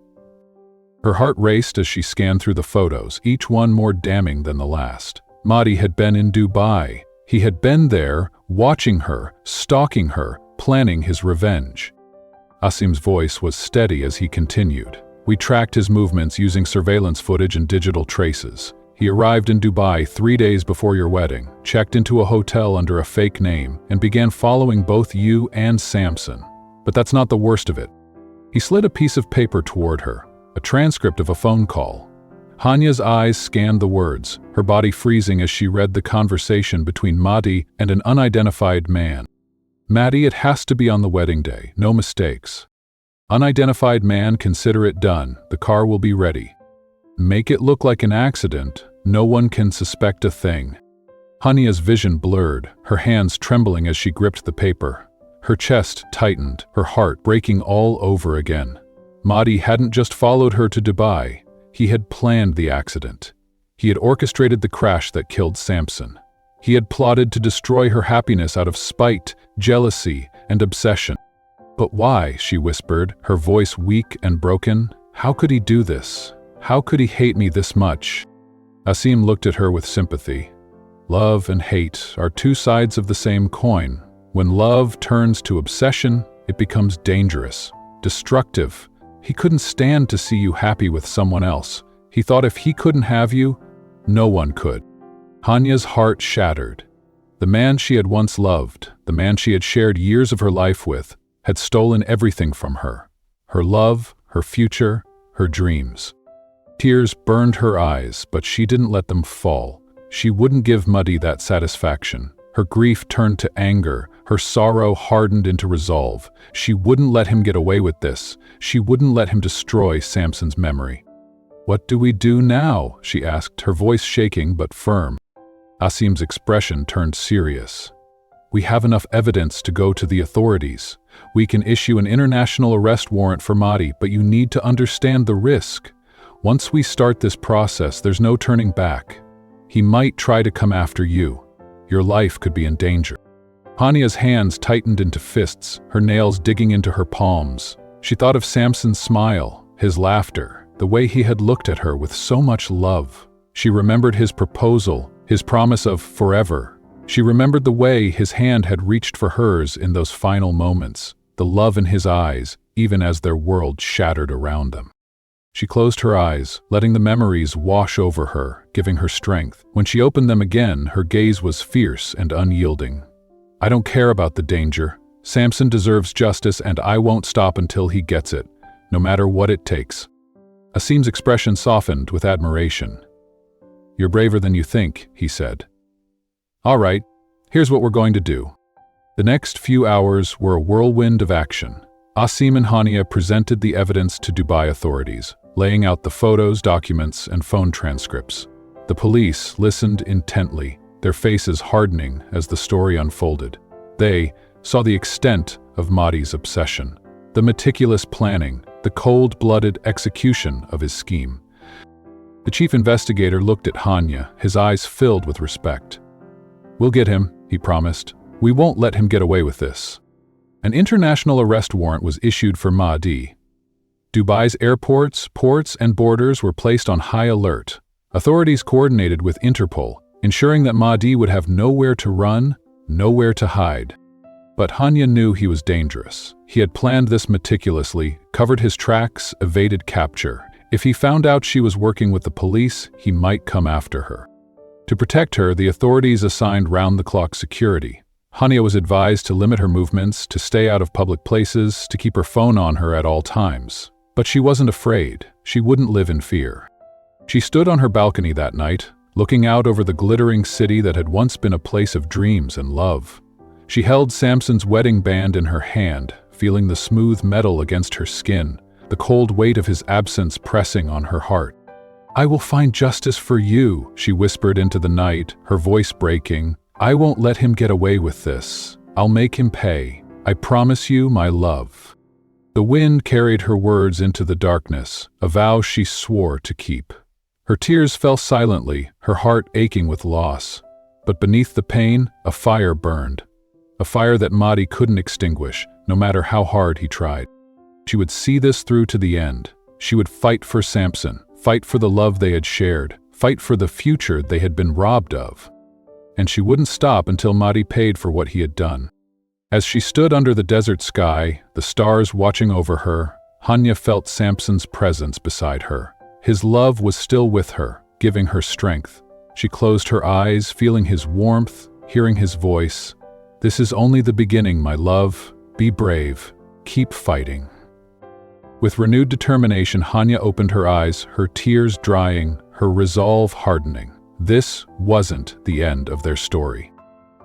Her heart raced as she scanned through the photos, each one more damning than the last. Madi had been in Dubai. He had been there, watching her, stalking her, planning his revenge. Asim's voice was steady as he continued. "We tracked his movements using surveillance footage and digital traces. He arrived in Dubai 3 days before your wedding, checked into a hotel under a fake name, and began following both you and Samson. But that's not the worst of it." He slid a piece of paper toward her, a transcript of a phone call. Hania's eyes scanned the words, her body freezing as she read the conversation between Madi and an unidentified man. "Madi, it has to be on the wedding day, no mistakes. Unidentified man, consider it done, the car will be ready. Make it look like an accident, no one can suspect a thing." Hania's vision blurred, her hands trembling as she gripped the paper. Her chest tightened, her heart breaking all over again. Madi hadn't just followed her to Dubai, he had planned the accident. He had orchestrated the crash that killed Samson. He had plotted to destroy her happiness out of spite, jealousy, and obsession. "But why?" she whispered, her voice weak and broken. "How could he do this? How could he hate me this much? Asim looked at her with sympathy. Love and hate are two sides of the same coin. When love turns to obsession, it becomes dangerous, destructive. He couldn't stand to see you happy with someone else. He thought if he couldn't have you, no one could. Hania's heart shattered. The man she had once loved, the man she had shared years of her life with, had stolen everything from her. Her love, her future, her dreams. Tears burned her eyes, but she didn't let them fall. She wouldn't give Muddy that satisfaction. Her grief turned to anger, her sorrow hardened into resolve. She wouldn't let him get away with this. She wouldn't let him destroy Samson's memory. "What do we do now?" she asked, her voice shaking but firm. Asim's expression turned serious. "We have enough evidence to go to the authorities. We can issue an international arrest warrant for Muddy, but you need to understand the risk. Once we start this process, there's no turning back. He might try to come after you. Your life could be in danger." Hania's hands tightened into fists, her nails digging into her palms. She thought of Samson's smile, his laughter, the way he had looked at her with so much love. She remembered his proposal, his promise of forever. She remembered the way his hand had reached for hers in those final moments, the love in his eyes, even as their world shattered around them. She closed her eyes, letting the memories wash over her, giving her strength. When she opened them again, her gaze was fierce and unyielding. "I don't care about the danger. Samson deserves justice, and I won't stop until he gets it, no matter what it takes." Asim's expression softened with admiration. "You're braver than you think," he said. "All right, here's what we're going to do." The next few hours were a whirlwind of action. Asim and Hania presented the evidence to Dubai authorities, laying out the photos, documents, and phone transcripts. The police listened intently, their faces hardening as the story unfolded. They saw the extent of Muddy's obsession, the meticulous planning, the cold-blooded execution of his scheme. The chief investigator looked at Hania, his eyes filled with respect. "We'll get him," he promised. "We won't let him get away with this." An international arrest warrant was issued for Muddy. Dubai's airports, ports, and borders were placed on high alert. Authorities coordinated with Interpol, ensuring that Muddy would have nowhere to run, nowhere to hide. But Hania knew he was dangerous. He had planned this meticulously, covered his tracks, evaded capture. If he found out she was working with the police, he might come after her. To protect her, the authorities assigned round-the-clock security. Hania was advised to limit her movements, to stay out of public places, to keep her phone on her at all times. But she wasn't afraid. She wouldn't live in fear. She stood on her balcony that night, looking out over the glittering city that had once been a place of dreams and love. She held Samson's wedding band in her hand, feeling the smooth metal against her skin, the cold weight of his absence pressing on her heart. "I will find justice for you," she whispered into the night, her voice breaking. "I won't let him get away with this. I'll make him pay. I promise you, my love." The wind carried her words into the darkness, a vow she swore to keep. Her tears fell silently, her heart aching with loss. But beneath the pain, a fire burned. A fire that Muddy couldn't extinguish, no matter how hard he tried. She would see this through to the end. She would fight for Samson, fight for the love they had shared, fight for the future they had been robbed of. And she wouldn't stop until Muddy paid for what he had done. As she stood under the desert sky, the stars watching over her, Hania felt Samson's presence beside her. His love was still with her, giving her strength. She closed her eyes, feeling his warmth, hearing his voice. "This is only the beginning, my love. Be brave. Keep fighting." With renewed determination, Hania opened her eyes, her tears drying, her resolve hardening. This wasn't the end of their story.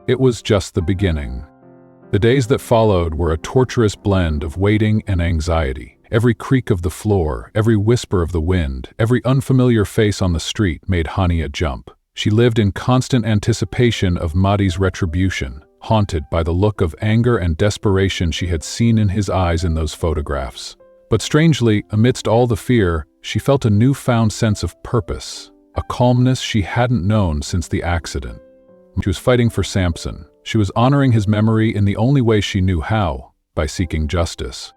It was just the beginning. The days that followed were a torturous blend of waiting and anxiety. Every creak of the floor, every whisper of the wind, every unfamiliar face on the street made Hania jump. She lived in constant anticipation of Muddy's retribution, haunted by the look of anger and desperation she had seen in his eyes in those photographs. But strangely, amidst all the fear, she felt a newfound sense of purpose, a calmness she hadn't known since the accident. She was fighting for Samson. She was honoring his memory in the only way she knew how, by seeking justice.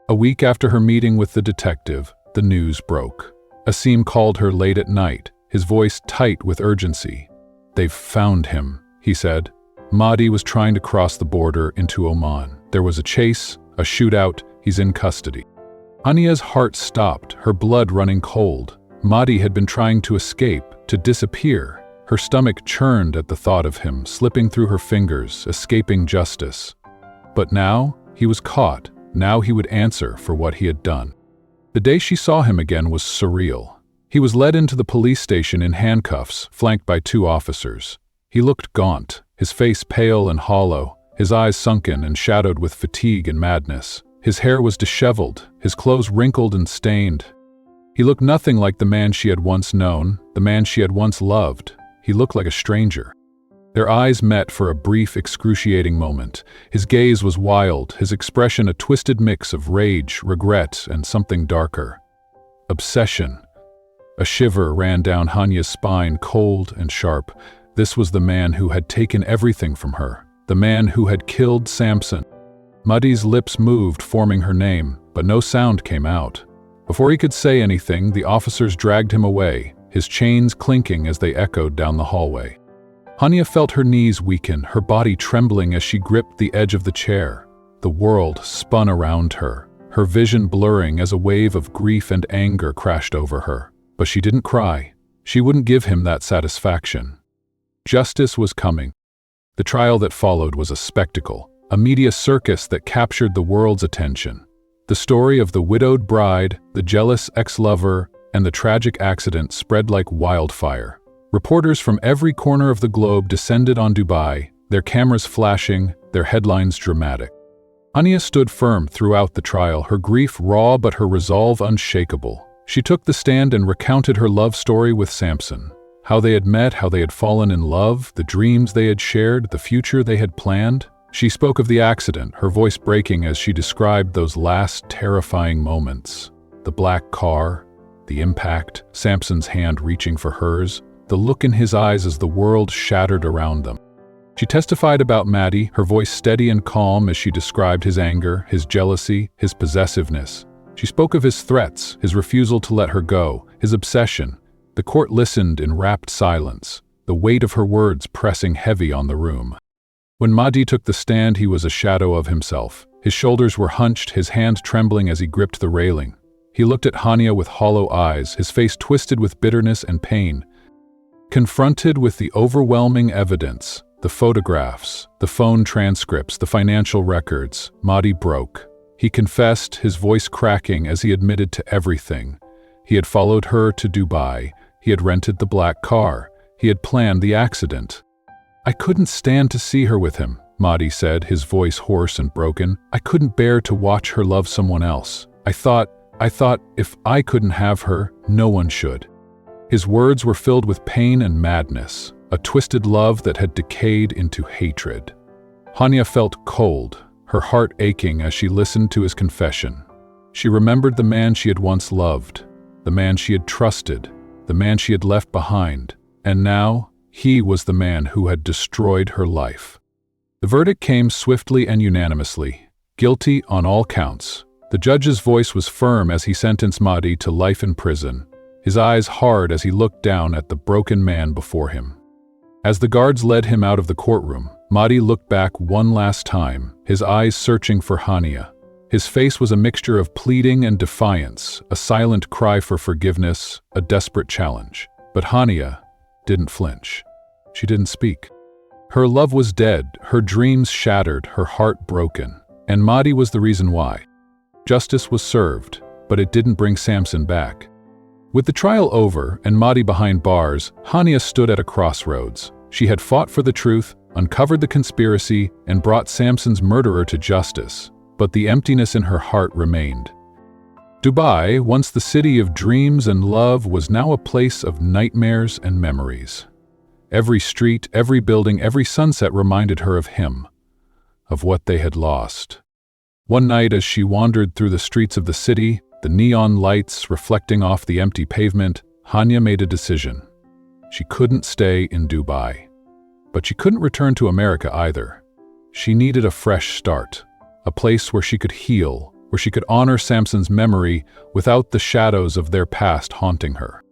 A week after her meeting with the detective, the news broke. Asim called her late at night, his voice tight with urgency. "They've found him," he said. Mahdi was trying to cross the border into Oman. There was a chase, a shootout, he's in custody. Hania's heart stopped, her blood running cold. Mahdi had been trying to escape, to disappear. Her stomach churned at the thought of him, slipping through her fingers, escaping justice. But now, he was caught. Now he would answer for what he had done. The day she saw him again was surreal. He was led into the police station in handcuffs, flanked by 2 officers. He looked gaunt, his face pale and hollow, his eyes sunken and shadowed with fatigue and madness. His hair was disheveled, his clothes wrinkled and stained. He looked nothing like the man she had once known, the man she had once loved. He looked like a stranger. Their eyes met for a brief, excruciating moment. His gaze was wild, his expression a twisted mix of rage, regret, and something darker. Obsession. A shiver ran down Hania's spine, cold and sharp. This was the man who had taken everything from her, the man who had killed Samson. Mahdi's lips moved, forming her name, but no sound came out. Before he could say anything, the officers dragged him away, his chains clinking as they echoed down the hallway. Hania felt her knees weaken, her body trembling as she gripped the edge of the chair. The world spun around her, her vision blurring as a wave of grief and anger crashed over her. But she didn't cry. She wouldn't give him that satisfaction. Justice was coming. The trial that followed was a spectacle, a media circus that captured the world's attention. The story of the widowed bride, the jealous ex-lover, and the tragic accident spread like wildfire. Reporters from every corner of the globe descended on Dubai, their cameras flashing, their headlines dramatic. Hania stood firm throughout the trial, her grief raw but her resolve unshakable. She took the stand and recounted her love story with Samson. How they had met, how they had fallen in love, the dreams they had shared, the future they had planned. She spoke of the accident, her voice breaking as she described those last terrifying moments. The black car, the impact, Samson's hand reaching for hers, the look in his eyes as the world shattered around them. She testified about Mahdi, her voice steady and calm as she described his anger, his jealousy, his possessiveness. She spoke of his threats, his refusal to let her go, his obsession. The court listened in rapt silence, the weight of her words pressing heavy on the room. When Mahdi took the stand, he was a shadow of himself. His shoulders were hunched, his hand trembling as he gripped the railing. He looked at Hania with hollow eyes, his face twisted with bitterness and pain. Confronted with the overwhelming evidence, the photographs, the phone transcripts, the financial records, Mahdi broke. He confessed, his voice cracking as he admitted to everything. He had followed her to Dubai. He had rented the black car. He had planned the accident. "I couldn't stand to see her with him," Mahdi said, his voice hoarse and broken. "I couldn't bear to watch her love someone else. I thought if I couldn't have her, no one should." His words were filled with pain and madness, a twisted love that had decayed into hatred. Hania felt cold, her heart aching as she listened to his confession. She remembered the man she had once loved, the man she had trusted, the man she had left behind, and now he was the man who had destroyed her life. The verdict came swiftly and unanimously, guilty on all counts. The judge's voice was firm as he sentenced Mahdi to life in prison, his eyes hard as he looked down at the broken man before him. As the guards led him out of the courtroom, Mahdi looked back one last time, his eyes searching for Hania. His face was a mixture of pleading and defiance, a silent cry for forgiveness, a desperate challenge. But Hania didn't flinch. She didn't speak. Her love was dead, her dreams shattered, her heart broken. And Mahdi was the reason why. Justice was served, but it didn't bring Samson back. With the trial over and Mahdi behind bars, Hania stood at a crossroads. She had fought for the truth, uncovered the conspiracy, and brought Samson's murderer to justice. But the emptiness in her heart remained. Dubai, once the city of dreams and love, was now a place of nightmares and memories. Every street, every building, every sunset reminded her of him, of what they had lost. One night as she wandered through the streets of the city, the neon lights reflecting off the empty pavement, Hania made a decision. She couldn't stay in Dubai. But she couldn't return to America either. She needed a fresh start, a place where she could heal, where she could honor Samson's memory without the shadows of their past haunting her.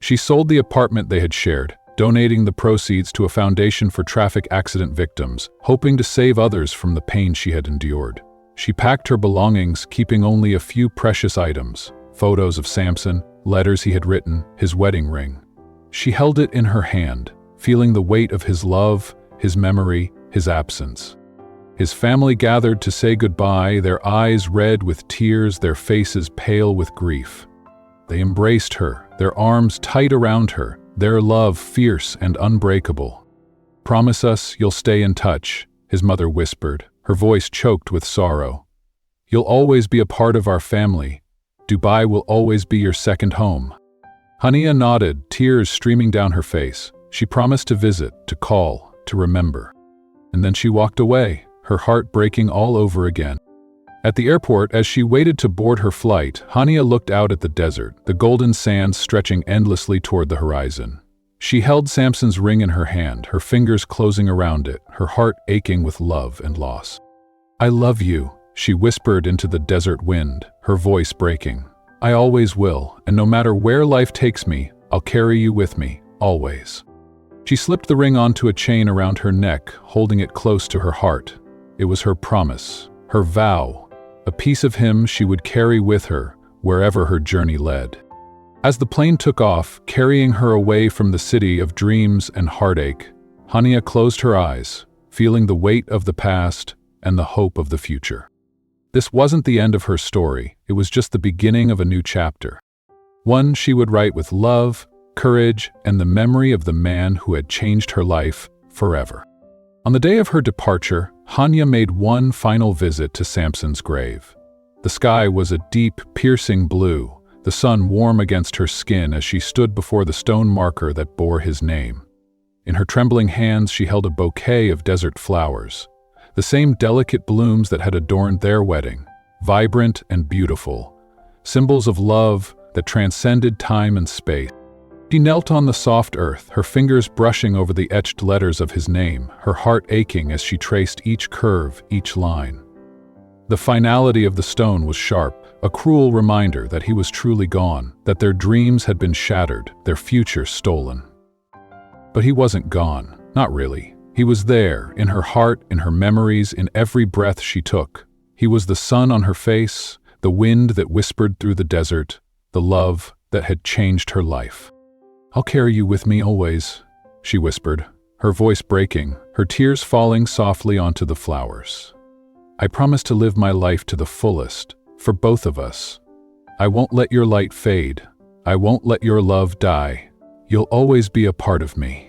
She sold the apartment they had shared, donating the proceeds to a foundation for traffic accident victims, hoping to save others from the pain she had endured. She packed her belongings, keeping only a few precious items: photos of Samson, letters he had written, his wedding ring. She held it in her hand, feeling the weight of his love, his memory, his absence. His family gathered to say goodbye, their eyes red with tears, their faces pale with grief. They embraced her, their arms tight around her, their love fierce and unbreakable. "Promise us you'll stay in touch," his mother whispered, her voice choked with sorrow. "You'll always be a part of our family. Dubai will always be your second home." Hania nodded, tears streaming down her face. She promised to visit, to call, to remember. And then she walked away, her heart breaking all over again. At the airport, as she waited to board her flight, Hania looked out at the desert, the golden sands stretching endlessly toward the horizon. She held Samson's ring in her hand, her fingers closing around it, her heart aching with love and loss. "I love you," she whispered into the desert wind, her voice breaking. "I always will, and no matter where life takes me, I'll carry you with me, always." She slipped the ring onto a chain around her neck, holding it close to her heart. It was her promise, her vow, a piece of him she would carry with her wherever her journey led. As the plane took off, carrying her away from the city of dreams and heartache, Hania closed her eyes, feeling the weight of the past and the hope of the future. This wasn't the end of her story, it was just the beginning of a new chapter. One she would write with love, courage, and the memory of the man who had changed her life forever. On the day of her departure, Hania made one final visit to Samson's grave. The sky was a deep, piercing blue, the sun warm against her skin as she stood before the stone marker that bore his name. In her trembling hands she held a bouquet of desert flowers, the same delicate blooms that had adorned their wedding, vibrant and beautiful, symbols of love that transcended time and space. She knelt on the soft earth, her fingers brushing over the etched letters of his name, her heart aching as she traced each curve, each line. The finality of the stone was sharp, a cruel reminder that he was truly gone, that their dreams had been shattered, their future stolen. But he wasn't gone, not really. He was there, in her heart, in her memories, in every breath she took. He was the sun on her face, the wind that whispered through the desert, the love that had changed her life. "I'll carry you with me always," she whispered, her voice breaking, her tears falling softly onto the flowers. "I promise to live my life to the fullest, for both of us. I won't let your light fade. I won't let your love die. You'll always be a part of me."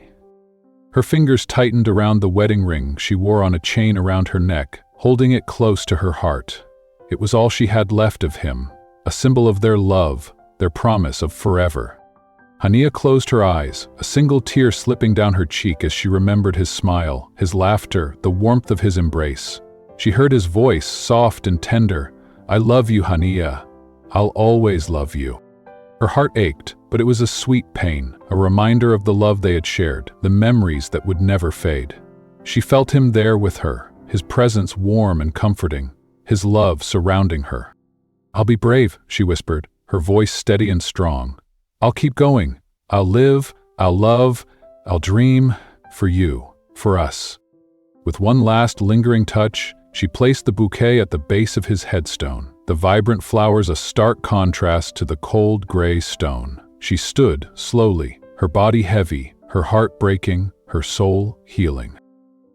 Her fingers tightened around the wedding ring she wore on a chain around her neck, holding it close to her heart. It was all she had left of him, a symbol of their love, their promise of forever. Hania closed her eyes, a single tear slipping down her cheek as she remembered his smile, his laughter, the warmth of his embrace. She heard his voice, soft and tender. "I love you, Hania. I'll always love you." Her heart ached, but it was a sweet pain, a reminder of the love they had shared, the memories that would never fade. She felt him there with her, his presence warm and comforting, his love surrounding her. "I'll be brave," she whispered, her voice steady and strong. "I'll keep going. I'll live, I'll love, I'll dream, for you, for us." With one last lingering touch, she placed the bouquet at the base of his headstone, the vibrant flowers a stark contrast to the cold gray stone. She stood, slowly, her body heavy, her heart breaking, her soul healing.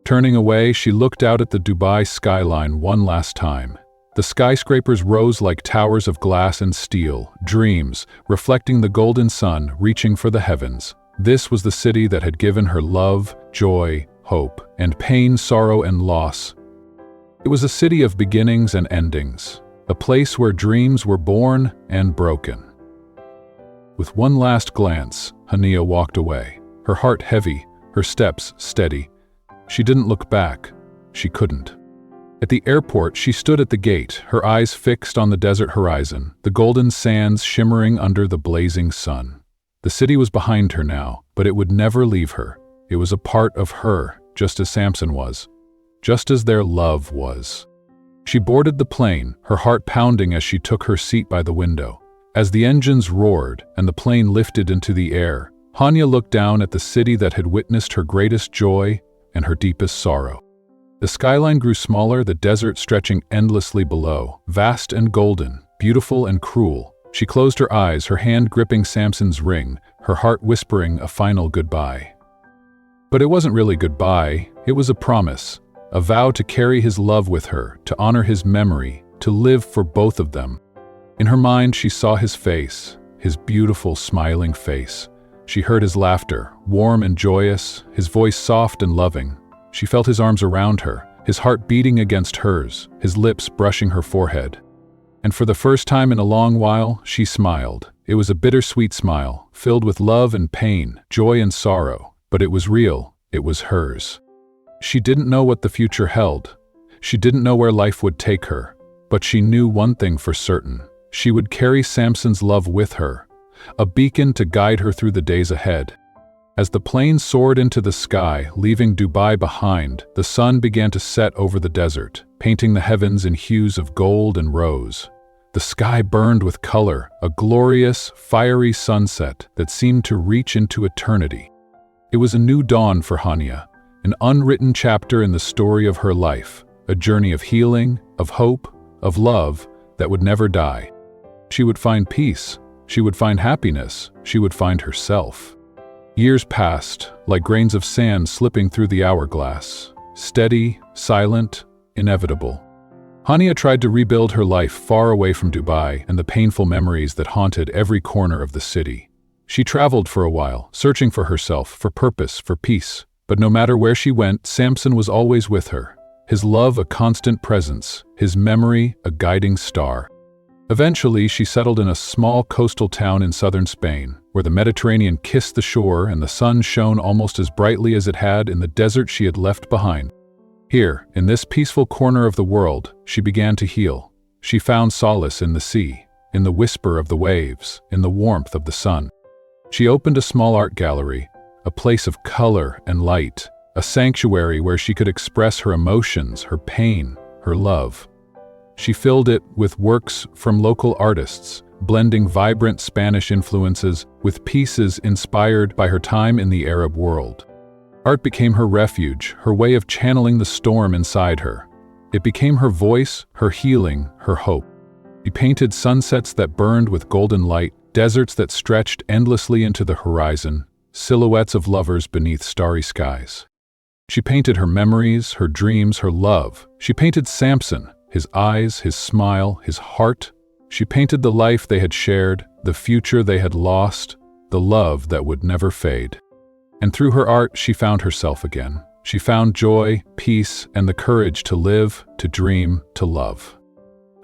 Turning away, she looked out at the Dubai skyline one last time. The skyscrapers rose like towers of glass and steel, dreams, reflecting the golden sun, reaching for the heavens. This was the city that had given her love, joy, hope, and pain, sorrow, and loss. It was a city of beginnings and endings, a place where dreams were born and broken. With one last glance, Hania walked away, her heart heavy, her steps steady. She didn't look back. She couldn't. At the airport, she stood at the gate, her eyes fixed on the desert horizon, the golden sands shimmering under the blazing sun. The city was behind her now, but it would never leave her. It was a part of her, just as Samson was, just as their love was. She boarded the plane, her heart pounding as she took her seat by the window. As the engines roared and the plane lifted into the air, Hania looked down at the city that had witnessed her greatest joy and her deepest sorrow. The skyline grew smaller, the desert stretching endlessly below, vast and golden, beautiful and cruel. She closed her eyes, her hand gripping Samson's ring, her heart whispering a final goodbye. But it wasn't really goodbye, it was a promise, a vow to carry his love with her, to honor his memory, to live for both of them. In her mind, she saw his face, his beautiful, smiling face. She heard his laughter, warm and joyous, his voice soft and loving. She felt his arms around her, his heart beating against hers, his lips brushing her forehead. And for the first time in a long while, she smiled. It was a bittersweet smile, filled with love and pain, joy and sorrow, but it was real, it was hers. She didn't know what the future held. She didn't know where life would take her, but she knew one thing for certain. She would carry Samson's love with her, a beacon to guide her through the days ahead. As the plane soared into the sky, leaving Dubai behind, the sun began to set over the desert, painting the heavens in hues of gold and rose. The sky burned with color, a glorious, fiery sunset that seemed to reach into eternity. It was a new dawn for Hania, an unwritten chapter in the story of her life, a journey of healing, of hope, of love that would never die. She would find peace, she would find happiness, she would find herself. Years passed, like grains of sand slipping through the hourglass, steady, silent, inevitable. Hania tried to rebuild her life far away from Dubai and the painful memories that haunted every corner of the city. She traveled for a while, searching for herself, for purpose, for peace. But no matter where she went, Samson was always with her. His love a constant presence, his memory a guiding star. Eventually, she settled in a small coastal town in southern Spain, where the Mediterranean kissed the shore and the sun shone almost as brightly as it had in the desert she had left behind. Here, in this peaceful corner of the world, she began to heal. She found solace in the sea, in the whisper of the waves, in the warmth of the sun. She opened a small art gallery, a place of color and light, a sanctuary where she could express her emotions, her pain, her love. She filled it with works from local artists, blending vibrant Spanish influences with pieces inspired by her time in the Arab world. Art became her refuge, her way of channeling the storm inside her. It became her voice, her healing, her hope. She painted sunsets that burned with golden light, deserts that stretched endlessly into the horizon, silhouettes of lovers beneath starry skies. She painted her memories, her dreams, her love. She painted Samson, his eyes, his smile, his heart. She painted the life they had shared, the future they had lost, the love that would never fade. And through her art, she found herself again. She found joy, peace, and the courage to live, to dream, to love.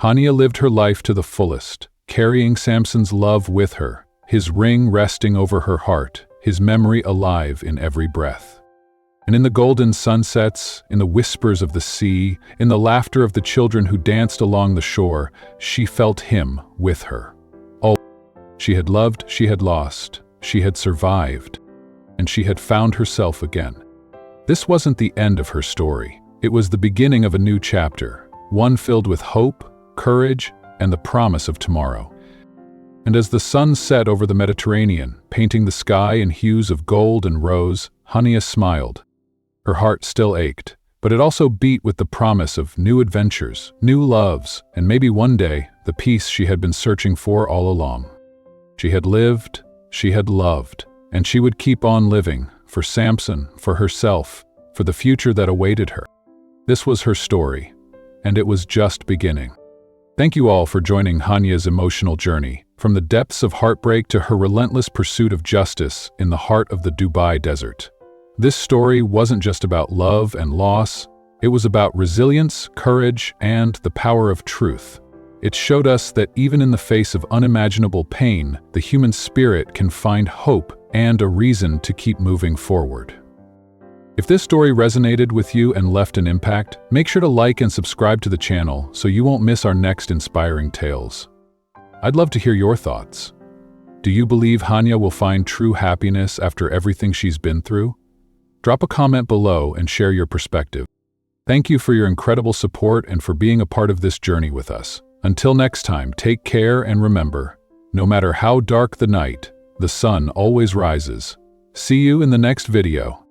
Hania lived her life to the fullest, carrying Samson's love with her, his ring resting over her heart, his memory alive in every breath. And in the golden sunsets, in the whispers of the sea, in the laughter of the children who danced along the shore, she felt him with her. All she had loved, she had lost, she had survived, and she had found herself again. This wasn't the end of her story. It was the beginning of a new chapter, one filled with hope, courage, and the promise of tomorrow. And as the sun set over the Mediterranean, painting the sky in hues of gold and rose, Hania smiled. Her heart still ached, but it also beat with the promise of new adventures, new loves, and maybe one day, the peace she had been searching for all along. She had lived, she had loved, and she would keep on living, for Samson, for herself, for the future that awaited her. This was her story, and it was just beginning. Thank you all for joining Hania's emotional journey, from the depths of heartbreak to her relentless pursuit of justice in the heart of the Dubai desert. This story wasn't just about love and loss, it was about resilience, courage, and the power of truth. It showed us that even in the face of unimaginable pain, the human spirit can find hope and a reason to keep moving forward. If this story resonated with you and left an impact, make sure to like and subscribe to the channel so you won't miss our next inspiring tales. I'd love to hear your thoughts. Do you believe Hania will find true happiness after everything she's been through? Drop a comment below and share your perspective. Thank you for your incredible support and for being a part of this journey with us. Until next time, take care and remember, no matter how dark the night, the sun always rises. See you in the next video.